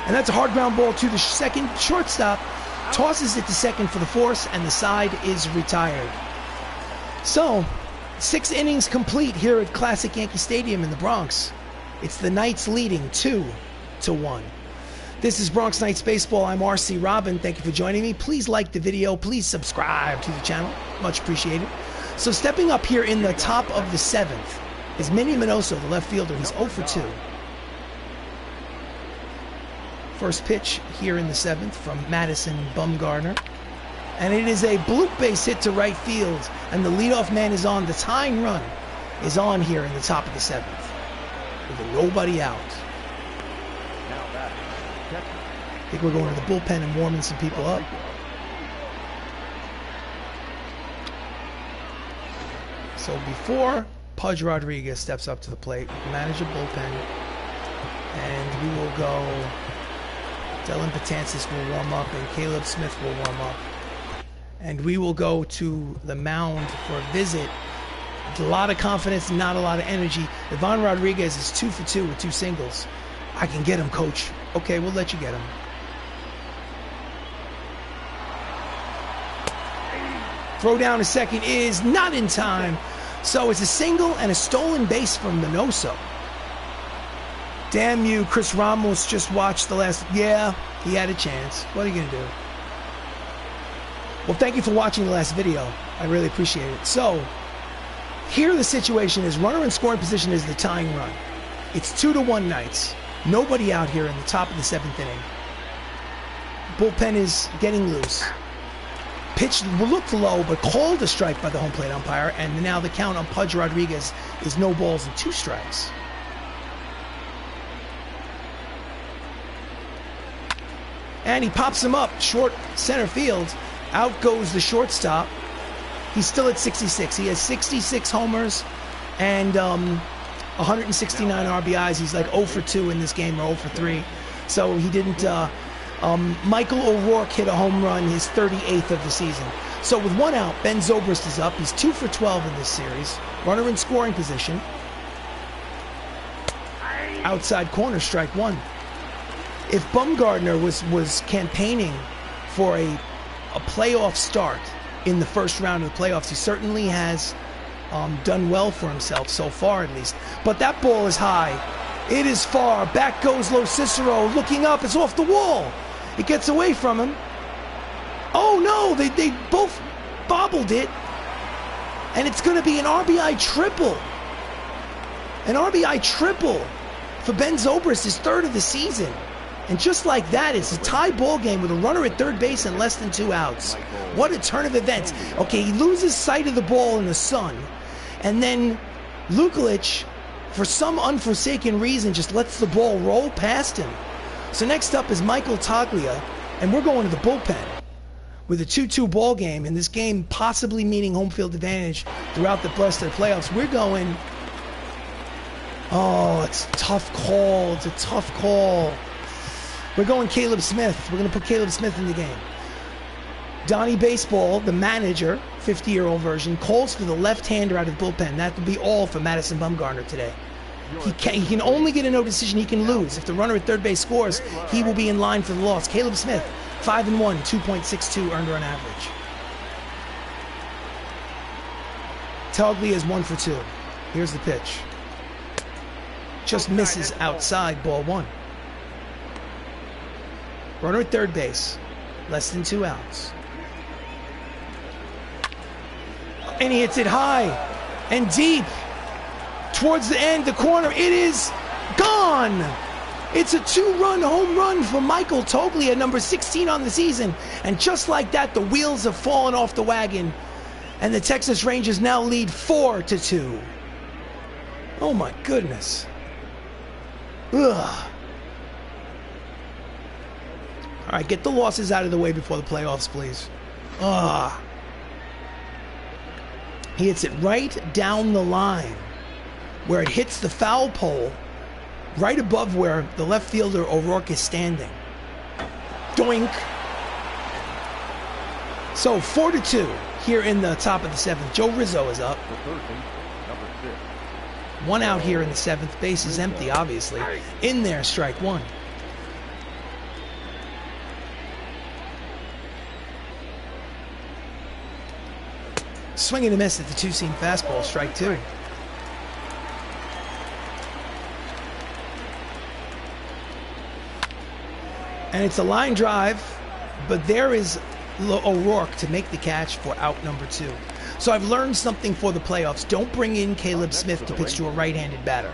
And that's a hard ground ball to the second shortstop. Tosses it to second for the force, and the side is retired. So, 6 innings complete here at Classic Yankee Stadium in the Bronx. It's the Knights leading 2-1. This is Bronx Knights Baseball. I'm RC Robbin. Thank you for joining me. Please like the video. Please subscribe to the channel. Much appreciated. So stepping up here in the top of the 7th is Minnie Minoso, the left fielder. He's 0 for 2. First pitch here in the 7th from Madison Bumgarner. And it is a bloop base hit to right field. And the leadoff man is on. The tying run is on here in the top of the 7th. With nobody out. Now batting, catcher. I think we're going to the bullpen and warming some people up. So before Pudge Rodriguez steps up to the plate, manage a bullpen, and we will go. Dylan Betances will warm up, and Caleb Smith will warm up. And we will go to the mound for a visit. A lot of confidence, not a lot of energy. Ivan Rodriguez is 2 for 2 with 2 singles. I can get him, coach. Okay, we'll let you get him. Throw down to second is not in time. So it's a single and a stolen base from Minoso. Damn you, Chris Ramos just watched the last... Yeah, he had a chance. What are you going to do? Well, thank you for watching the last video. I really appreciate it. So, here the situation is runner in scoring position is the tying run. It's 2-1 Knights. Nobody out here in the top of the 7th inning. Bullpen is getting loose. Pitch looked low, but called a strike by the home plate umpire, and now the count on Pudge Rodriguez is no balls and 2 strikes. And he pops him up, short center field. Out goes the shortstop. He's still at 66. He has 66 homers and 169 RBIs. He's like 0 for 2 in this game, or 0 for 3. So he didn't... Michael O'Rourke hit a home run, his 38th of the season. So with 1 out, Ben Zobrist is up. He's 2 for 12 in this series. Runner in scoring position. Outside corner, strike 1. If Bumgarner was campaigning for a playoff start in the first round of the playoffs, he certainly has done well for himself so far, at least. But that ball is high. It is far. Back goes Lo Cicero, looking up. It's off the wall. It gets away from him. Oh no, they both bobbled it. And it's going to be an RBI triple. An RBI triple for Ben Zobrist, his third of the season. And just like that, it's a tie ball game with a runner at third base and less than 2 outs. What a turn of events. Okay, he loses sight of the ball in the sun. And then Lukulich, for some unforsaken reason, just lets the ball roll past him. So next up is Michael Toglia, and we're going to the bullpen with a 2-2 ball game, and this game possibly meaning home field advantage throughout the rest of the playoffs. We're going, oh, it's a tough call. It's a tough call. We're going Caleb Smith. We're going to put Caleb Smith in the game. Donnie Baseball, the manager, 50-year-old version, calls for the left-hander out of the bullpen. That would be all for Madison Bumgarner today. He can only get a no decision. He can lose. If the runner at third base scores, he will be in line for the loss. Caleb Smith, 5-1, 2.62 earned run average. Toglia is 1 for 2. Here's the pitch. Just misses outside, ball 1. Runner at third base, less than 2 outs. And he hits it high and deep. Towards the end, the corner, it is gone. It's a 2-run home run for Michael Toglia, number 16 on the season. And just like that, the wheels have fallen off the wagon. And the Texas Rangers now lead 4-2. Oh my goodness. Ugh. All right, get the losses out of the way before the playoffs, please. Ugh. He hits it right down the line where it hits the foul pole, right above where the left fielder O'Rourke is standing. Doink. So 4-2 here in the top of the 7th. Joe Rizzo is up. 1 out here in the 7th. Base is empty, obviously. In there, strike 1. Swing and a miss at the 2-seam fastball, strike 2. And it's a line drive, but there is O'Rourke to make the catch for out number 2. So I've learned something for the playoffs. Don't bring in Caleb Smith to pitch to a right-handed batter.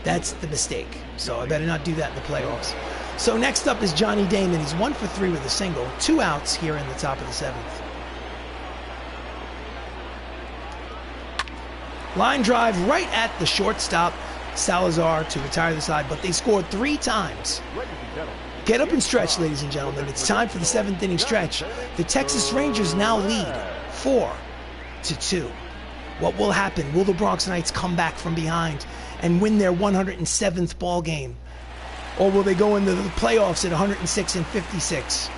That's the mistake. So I better not do that in the playoffs. So next up is Johnny Damon. He's 1 for 3 with a single. 2 outs here in the top of the 7th. Line drive right at the shortstop, Salazar, to retire the side, but they scored 3 times. Get up and stretch, ladies and gentlemen. It's time for the 7th inning stretch. The Texas Rangers now lead 4-2. What will happen? Will the Bronx Knights come back from behind and win their 107th ball game? Or will they go into the playoffs at 106-56?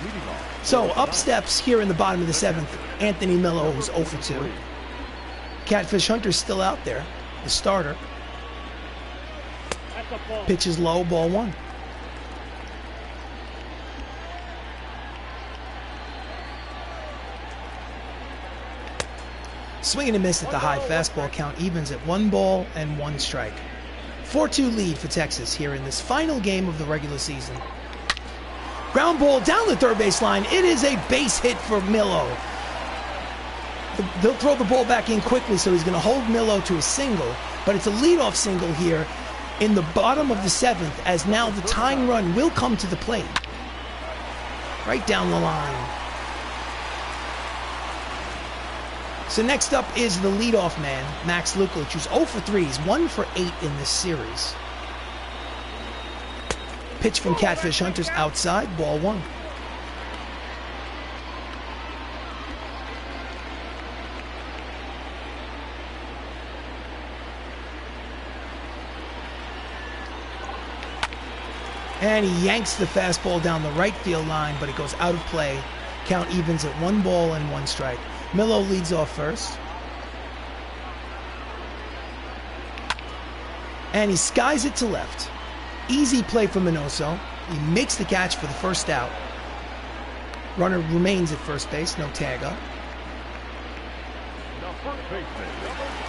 So up steps here in the bottom of the 7th, Anthony Millo, who's 0 for 2. Catfish Hunter's still out there, the starter. Pitch is low, ball 1. Swing and a miss at the high fastball. Count evens at 1 ball and 1 strike. 4-2 lead for Texas here in this final game of the regular season. Ground ball down the third base line. It is a base hit for Millo. They'll throw the ball back in quickly, so he's going to hold Millo to a single. But it's a leadoff single here in the bottom of the 7th, as now the tying run will come to the plate. Right down the line. So next up is the leadoff man, Max Lukulich, who's 0 for 3. He's 1 for 8 in this series. Pitch from Catfish Hunter's outside, ball 1. And he yanks the fastball down the right field line, but it goes out of play. Count evens at 1 ball and 1 strike. Millo leads off first. And he skies it to left. Easy play from Minoso. He makes the catch for the first out. Runner remains at first base, no tag up.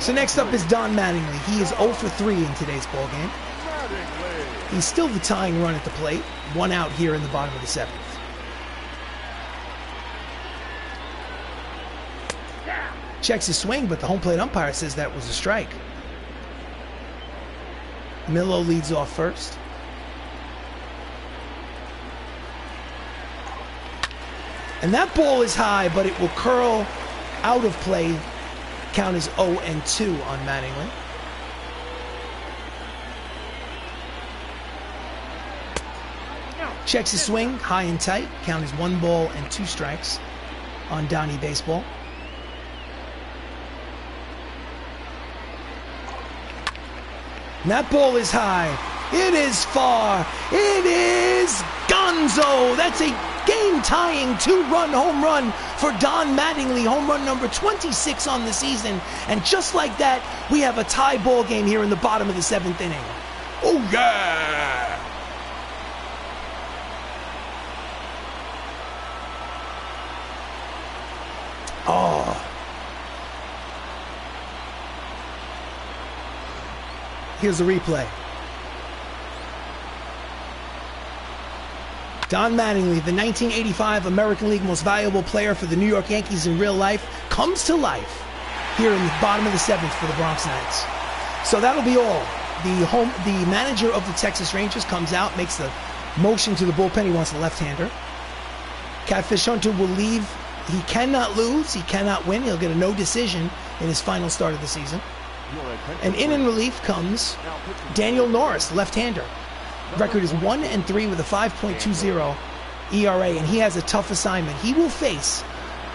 So next up is Don Mattingly. He is 0 for 3 in today's ball game. He's still the tying run at the plate. 1 out here in the bottom of the 7th. Checks his swing, but the home plate umpire says that was a strike. Milo leads off first. And that ball is high, but it will curl out of play. Count is 0-2 on Mattingly. Checks his swing, high and tight. Count is 1 ball and 2 strikes on Donnie Baseball. And that ball is high. It is far. It is gonzo. That's a game-tying 2-run home run for Don Mattingly. Home run number 26 on the season. And just like that, we have a tie ball game here in the bottom of the 7th inning. Oh, yeah! Oh. Here's the replay. Don Mattingly, the 1985 American League Most Valuable Player for the New York Yankees in real life, comes to life here in the bottom of the 7th for the Bronx Knights. So that'll be all. The manager of the Texas Rangers comes out, makes the motion to the bullpen. He wants a left-hander. Catfish Hunter will leave. He cannot lose. He cannot win. He'll get a no decision in his final start of the season. And in relief comes Daniel Norris, left-hander. Record is 1-3 with a 5.20 ERA, and he has a tough assignment. He will face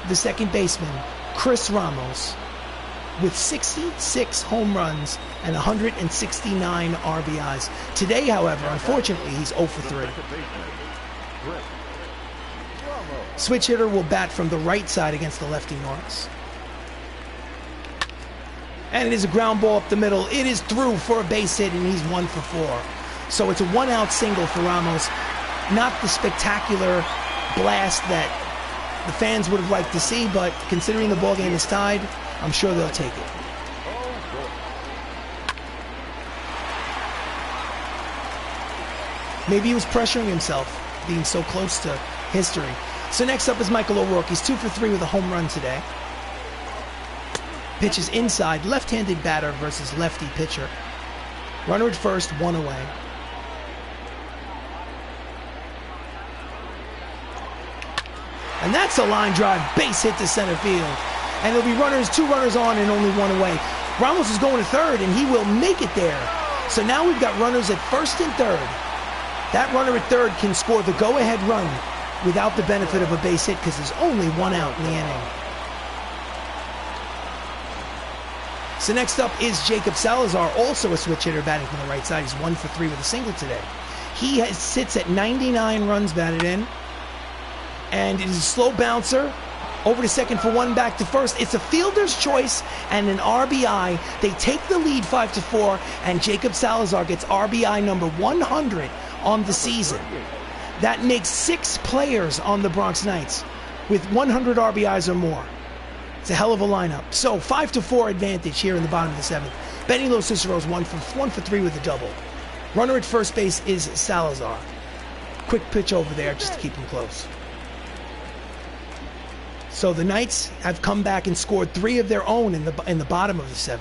the second baseman, Chris Ramos, with 66 home runs and 169 RBIs. Today, however, unfortunately, he's 0 for 3. Switch hitter will bat from the right side against the lefty Norris. And it is a ground ball up the middle. It is through for a base hit, and he's 1 for 4. So it's a 1-out single for Ramos. Not the spectacular blast that the fans would have liked to see, but considering the ball game is tied, I'm sure they'll take it. Maybe he was pressuring himself, being so close to history. So next up is Michael O'Rourke. He's 2 for 3 with a home run today. Pitches inside, left-handed batter versus lefty pitcher. Runner at first, 1 away. And that's a line drive, base hit to center field. And there'll be runners, 2 runners on and only 1 away. Ramos is going to third, and he will make it there. So now we've got runners at first and third. That runner at third can score the go-ahead run without the benefit of a base hit because there's only 1 out in the inning. So next up is Jacob Salazar, also a switch hitter, batting from the right side. He's 1 for 3 with a single today. He sits at 99 runs batted in. And it is a slow bouncer. Over to second for 1, back to first. It's a fielder's choice and an RBI. They take the lead 5 to 4, and Jacob Salazar gets RBI number 100 on the season. That makes 6 players on the Bronx Knights with 100 RBIs or more. It's a hell of a lineup. So 5 to 4 advantage here in the bottom of the 7th. Benny Lo Cicero's 1 for 3 with a double. Runner at first base is Salazar. Quick pitch over there just to keep him close. So the Knights have come back and scored 3 of their own in the bottom of the 7th.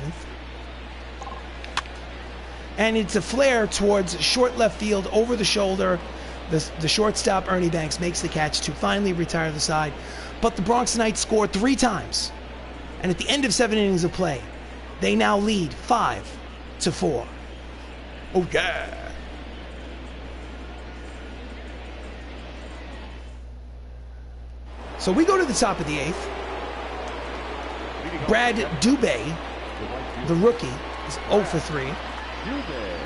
And it's a flare towards short left field over the shoulder. The shortstop, Ernie Banks, makes the catch to finally retire the side. But the Bronx Knights scored 3 times. And at the end of 7 innings of play, they now lead 5 to 4. Oh, yeah. So we go to the top of the 8th. Brad Dubé, the rookie, is 0 for 3.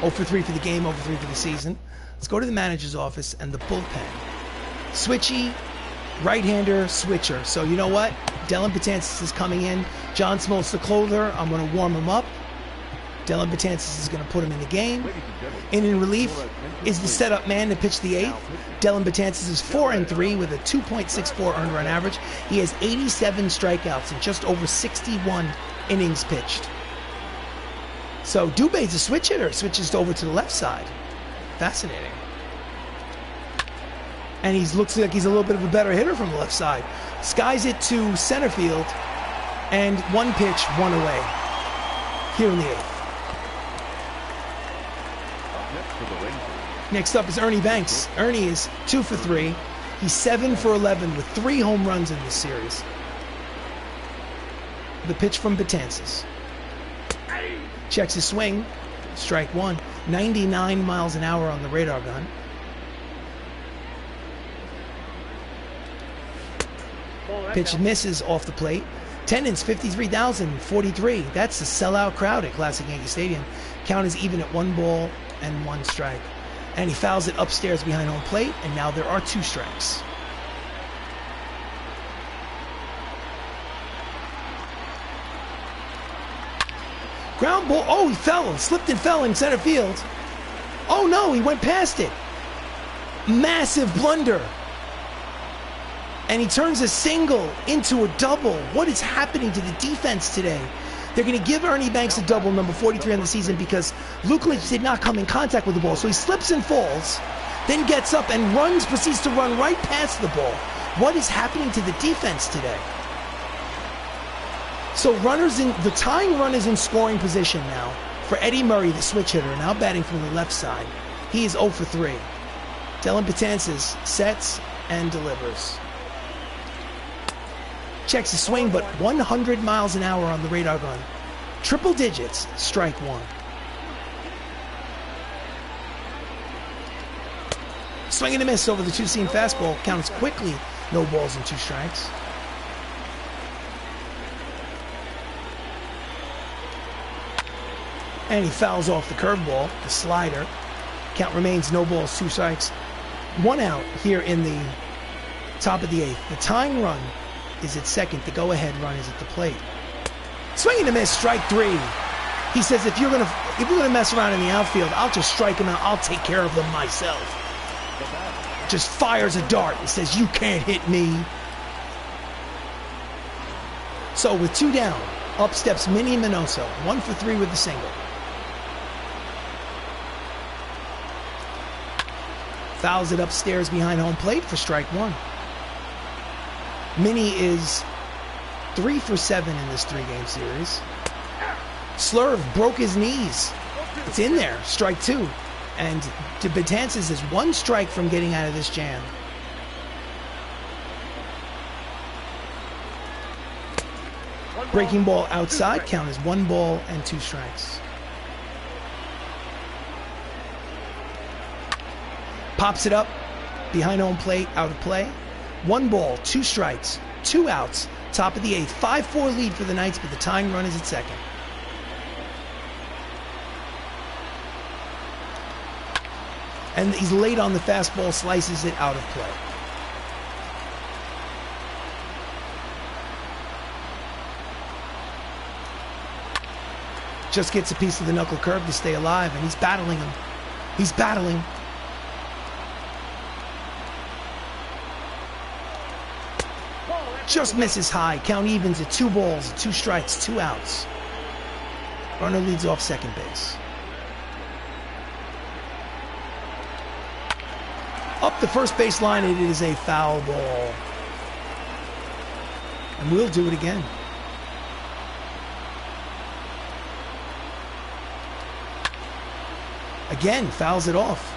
0 for 3 for the game, 0 for 3 for the season. Let's go to the manager's office and the bullpen. Switchy, right-hander, switcher. So you know what? Dellin Betances is coming in. John Smoltz, the closer. I'm going to warm him up. Dellin Betances is going to put him in the game. In relief is the setup man to pitch the 8th. Dellin Betances is 4-3 with a 2.64 earned run average. He has 87 strikeouts and just over 61 innings pitched. So Dubé's a switch hitter. Switches over to the left side. Fascinating. And he looks like he's a little bit of a better hitter from the left side. Skies it to center field. And 1 pitch, 1 away. Here in the 8th. for the Rangers. Next up is Ernie Banks. Ernie is 2 for 3. He's 7 for 11 with 3 home runs in this series. The pitch from Betances. Checks his swing. Strike 1. 99 miles an hour on the radar gun. Pitch misses off the plate. Attendance 53,043. That's the sellout crowd at Classic Yankee Stadium. Count is even at 1 ball and 1 strike. And he fouls it upstairs behind home plate, and now there are 2 strikes. Ground ball. Oh, he fell. Slipped and fell in center field. Oh, no, he went past it. Massive blunder. And he turns a single into a double. What is happening to the defense today? They're going to give Ernie Banks a double, number 43 on the season, because Lukelich did not come in contact with the ball. So he slips and falls, then gets up and runs, proceeds to run right past the ball. What is happening to the defense today? So the tying run is in scoring position now for Eddie Murray, the switch hitter, now batting from the left side. He is 0 for 3. Dellin Betances sets and delivers. Checks his swing, but 100 miles an hour on the radar gun. Triple digits, strike 1. Swing and a miss over the 2-seam fastball. Counts quickly. No balls and 2 strikes. And he fouls off the curveball, the slider. Count remains no balls, 2 strikes. 1 out here in the top of the 8th. The tying run is at second. The go-ahead run is at the plate. Swing and a miss, strike 3. He says, if you're gonna mess around in the outfield, I'll just strike him out. I'll take care of them myself. Just fires a dart and says, you can't hit me. So with 2 down, up steps Minnie Minoso, 1 for 3 with the single. Fouls it upstairs behind home plate for strike 1. Minnie is 3 for 7 in this 3-game series. Slurve broke his knees. It's in there, strike 2. And Betances is 1 strike from getting out of this jam. Breaking ball outside, count is 1 ball and 2 strikes. Pops it up behind home plate, out of play. 1 ball, 2 strikes, 2 outs, top of the 8th. 5-4 lead for the Knights, but the tying run is at second. And he's late on the fastball, slices it out of play. Just gets a piece of the knuckle curve to stay alive, and he's battling him. He's battling. Just misses high. Count evens at 2 balls, 2 strikes, 2 outs. Runner leads off second base. Up the first base line, it is a foul ball. And we'll do it again. Again, fouls it off.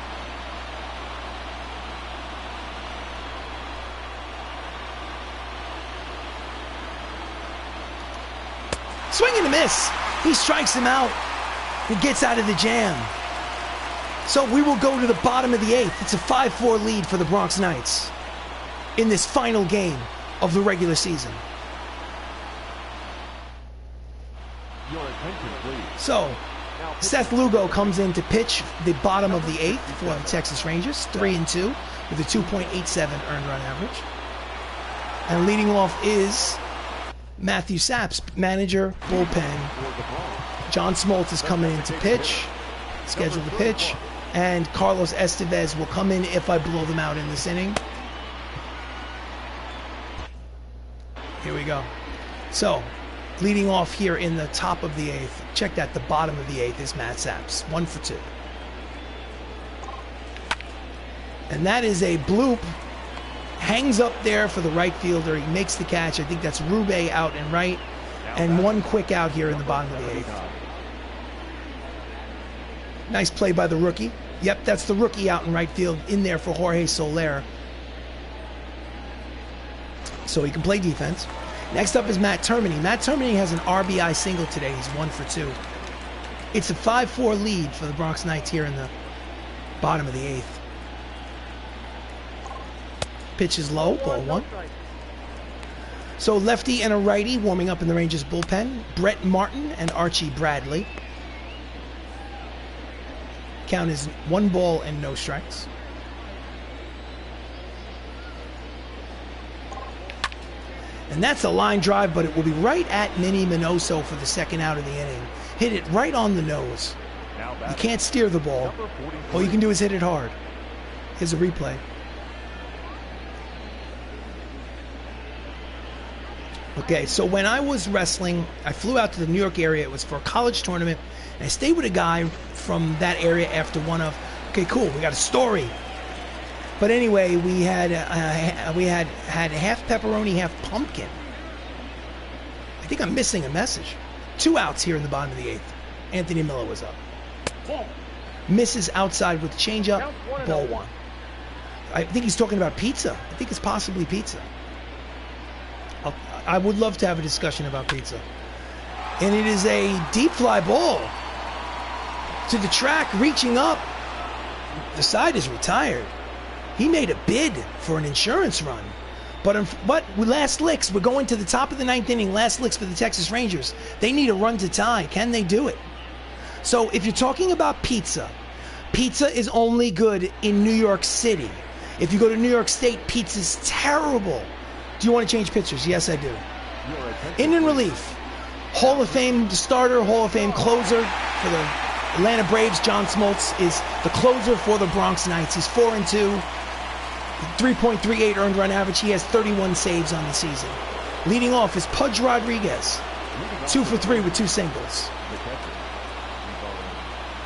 Swing and a miss. He strikes him out. He gets out of the jam. So we will go to the bottom of the 8th. It's a 5-4 lead for the Bronx Knights in this final game of the regular season. Your attention, please. So Seth Lugo comes in to pitch the bottom of the 8th for the Texas Rangers, 3-2 with a 2.87 earned run average. And leading off is Matthew Saps, manager, bullpen. John Smoltz is coming in to pitch, scheduled to pitch, and Carlos Estevez will come in if I blow them out in this inning. Here we go. So, leading off here in the top of the 8th, check that, the bottom of the 8th is Matt Saps, 1 for 2. And that is a bloop. Hangs up there for the right fielder. He makes the catch. I think that's Rube out and right. And 1 quick out here in the bottom of the 8th. Nice play by the rookie. Yep, that's the rookie out in right field in there for Jorge Soler. So he can play defense. Next up is Matt Termini. Matt Termini has an RBI single today. He's 1 for 2. It's a 5-4 lead for the Bronx Knights here in the bottom of the 8th. Pitch is low, ball 1. So lefty and a righty warming up in the Rangers bullpen. Brett Martin and Archie Bradley. Count is 1 ball and no strikes. And that's a line drive, but it will be right at Minnie Minoso for the second out of the inning. Hit it right on the nose. You can't steer the ball. All you can do is hit it hard. Here's a replay. Okay, so when I was wrestling, I flew out to the New York area. It was for a college tournament. And I stayed with a guy from that area after one of, okay, cool, we got a story. But anyway, we had half pepperoni, half pumpkin. I think I'm missing a message. 2 outs here in the bottom of the 8th. Anthony Miller was up. Misses outside with the changeup, ball 1. I think he's talking about pizza. I think it's possibly pizza. I would love to have a discussion about pizza. And it is a deep fly ball to the track, reaching up. The side is retired. He made a bid for an insurance run. But with last licks, we're going to the top of the 9th inning, last licks for the Texas Rangers. They need a run to tie. Can they do it? So if you're talking about pizza, pizza is only good in New York City. If you go to New York State, pizza's terrible. Do you want to change pitchers? Yes, I do. In relief, Hall of Fame starter, Hall of Fame closer for the Atlanta Braves, John Smoltz, is the closer for the Bronx Knights. He's 4-2, 3.38 earned run average. He has 31 saves on the season. Leading off is Pudge Rodriguez, 2 for 3 with 2 singles.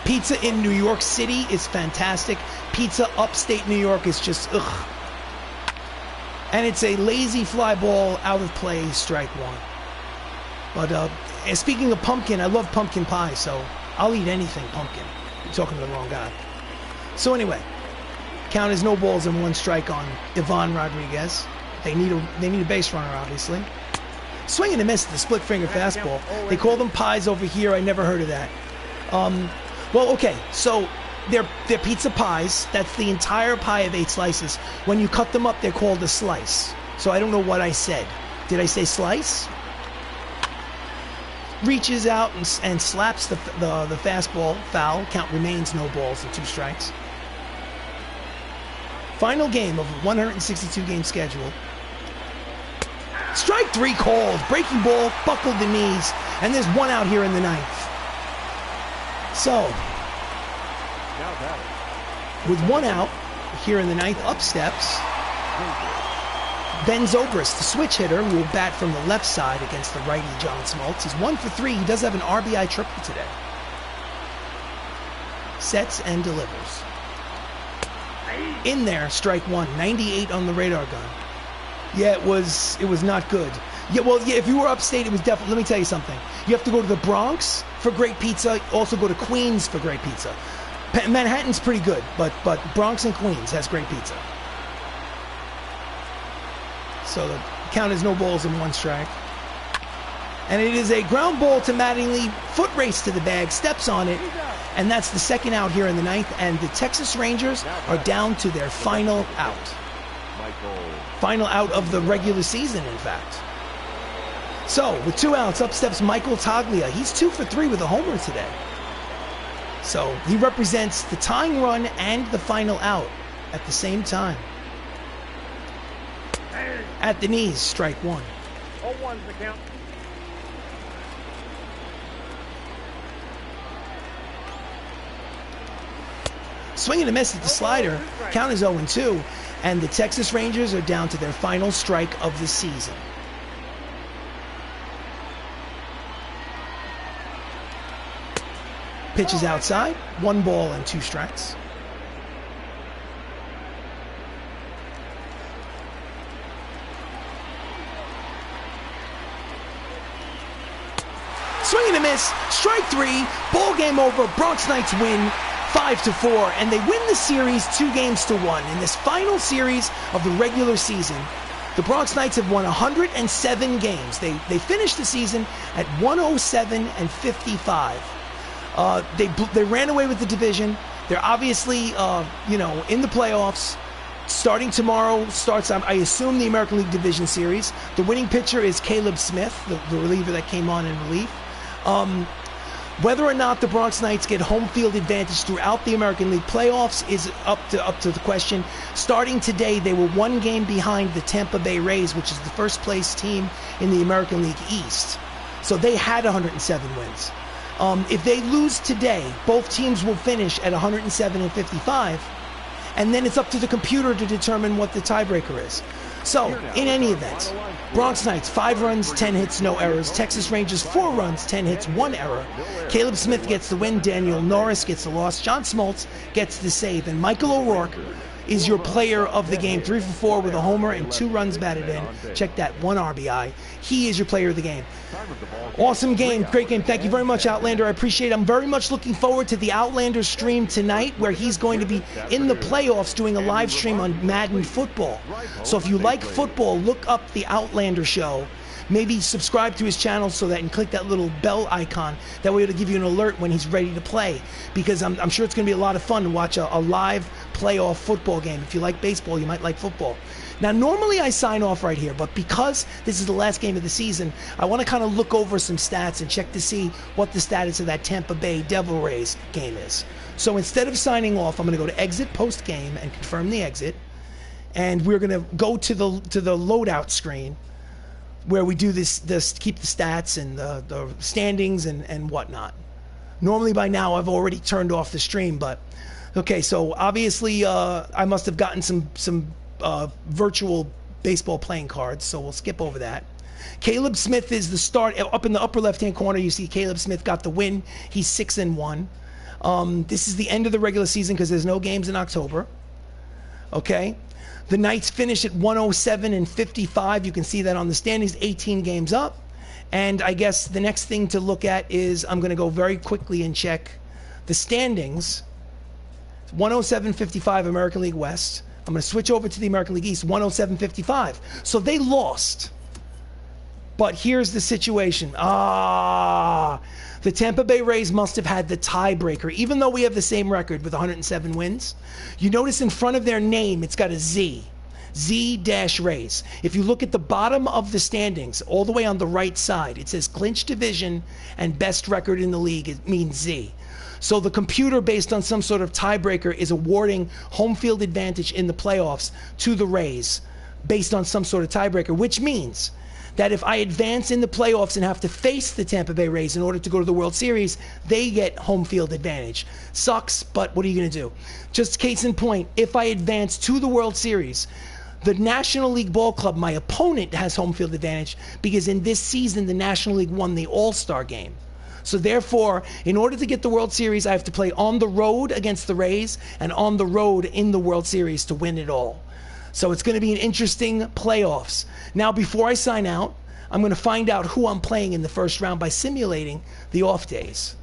Pizza in New York City is fantastic. Pizza upstate New York is just ugh. And it's a lazy fly ball out of play, strike 1. But speaking of pumpkin, I love pumpkin pie, so I'll eat anything pumpkin. You're talking to the wrong guy. So anyway, count is no balls and 1 strike on Ivan Rodriguez. They need a base runner, obviously. Swing and a miss, the split finger fastball. They call them pies over here. I never heard of that. Well, okay, so they're pizza pies. That's the entire pie of 8 slices. When you cut them up, they're called a slice. So I don't know what I said. Did I say slice? Reaches out and slaps the fastball foul. Count remains no balls and 2 strikes. Final game of a 162-game schedule. Strike 3 called. Breaking ball, buckled the knees, and there's 1 out here in the 9th. So, with 1 out here in the 9th, up steps Ben Zobrist, the switch hitter, who will bat from the left side against the righty John Smoltz. He's 1 for 3. He does have an RBI triple today. Sets and delivers. In there, strike 1. 98 on the radar gun. Yeah, it was not good. Yeah, well, yeah, if you were upstate, it was definitely. Let me tell you something. You have to go to the Bronx for great pizza. Also go to Queens for great pizza. Manhattan's pretty good, but Bronx and Queens has great pizza. So the count is no balls and 1 strike. And it is a ground ball to Mattingly. Foot race to the bag, steps on it, and that's the 2nd out here in the 9th. And the Texas Rangers are down to their final out. Final out of the regular season, in fact. So, with 2 outs, up steps Michael Toglia. He's 2 for 3 with a homer today. So, he represents the tying run and the final out at the same time. At the knees, strike 1. 0-1's the count. Swing and a miss at the slider. Count is 0-2. And the Texas Rangers are down to their final strike of the season. Pitches outside, 1 ball and 2 strikes. Swing and a miss, strike 3, ball game over, Bronx Knights win 5-4, and they win the series 2-1. In this final series of the regular season, the Bronx Knights have won 107 games. They finished the season at 107-55. They ran away with the division. They're obviously, in the playoffs. Starting tomorrow starts, I assume, the American League Division Series. The winning pitcher is Caleb Smith, the reliever that came on in relief. Whether or not the Bronx Knights get home field advantage throughout the American League playoffs is up to the question. Starting today, they were 1 game behind the Tampa Bay Rays, which is the first place team in the American League East. So they had 107 wins. If they lose today, both teams will finish at 107-55, and then it's up to the computer to determine what the tiebreaker is. So, in any event, Bronx Knights, 5 runs, 10 hits, no errors. Texas Rangers, 4 runs, 10 hits, 1 error. Caleb Smith gets the win. Daniel Norris gets the loss. John Smoltz gets the save. And Michael O'Rourke is your player of the game. 3 for 4 with a homer and 2 runs batted in. Check that, 1 RBI. He is your player of the game. Awesome game, great game. Thank you very much, Outlander. I appreciate it. I'm very much looking forward to the Outlander stream tonight, where he's going to be in the playoffs doing a live stream on Madden football. So if you like football, look up the Outlander show. Maybe subscribe to his channel so that and click that little bell icon. That way it'll give you an alert when he's ready to play. Because I'm sure it's going to be a lot of fun to watch a live playoff football game. If you like baseball, you might like football. Now, normally I sign off right here, but because this is the last game of the season, I want to kind of look over some stats and check to see what the status of that Tampa Bay Devil Rays game is. So instead of signing off, I'm going to go to exit post game and confirm the exit. And we're going to go to the loadout screen, where we do this keep the stats and the standings and whatnot. Normally by now I've already turned off the stream, but okay, so obviously I must have gotten some virtual baseball playing cards, so we'll skip over that. Caleb Smith is the start. Up in the upper left-hand corner, you see Caleb Smith got the win. He's 6-1. This is the end of the regular season because there's no games in October. Okay. The Knights finish at 107-55. You can see that on the standings, 18 games up. And I guess the next thing to look at is I'm going to go very quickly and check the standings. 107-55 American League West. I'm going to switch over to the American League East, 107-55. So they lost. But here's the situation. The Tampa Bay Rays must have had the tiebreaker, even though we have the same record with 107 wins. You notice in front of their name, it's got a Z. Z-Rays. If you look at the bottom of the standings, all the way on the right side, it says clinch division and best record in the league. It means Z. So the computer, based on some sort of tiebreaker, is awarding home field advantage in the playoffs to the Rays based on some sort of tiebreaker, which means that if I advance in the playoffs and have to face the Tampa Bay Rays in order to go to the World Series, they get home field advantage. Sucks, but what are you going to do? Just case in point, if I advance to the World Series, the National League Ball Club, my opponent, has home field advantage because in this season, the National League won the All-Star game. So therefore, in order to get the World Series, I have to play on the road against the Rays and on the road in the World Series to win it all. So it's going to be an interesting playoffs. Now, before I sign out, I'm going to find out who I'm playing in the first round by simulating the off days.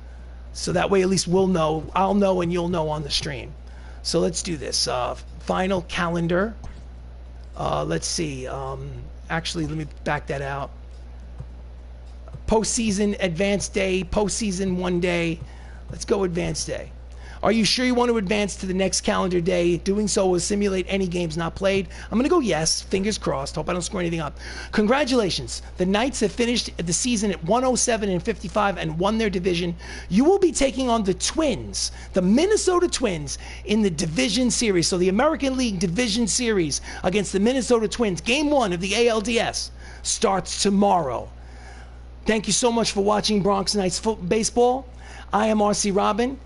So that way at least we'll know, I'll know, and you'll know on the stream. So let's do this. Final calendar. Let's see. Actually, let me back that out. Postseason advanced day, postseason 1 day. Let's go advanced day. Are you sure you want to advance to the next calendar day? Doing so will simulate any games not played. I'm going to go yes. Fingers crossed. Hope I don't screw anything up. Congratulations. The Knights have finished the season at 107-55 and won their division. You will be taking on the Twins, the Minnesota Twins, in the Division Series. So the American League Division Series against the Minnesota Twins. Game 1 of the ALDS starts tomorrow. Thank you so much for watching Bronx Knights Baseball. I am RC Robbin.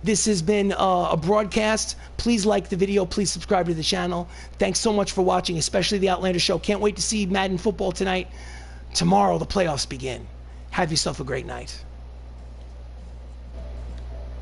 This has been a broadcast. Please like the video. Please subscribe to the channel. Thanks so much for watching, especially the Outlander Show. Can't wait to see Madden football tonight. Tomorrow, the playoffs begin. Have yourself a great night.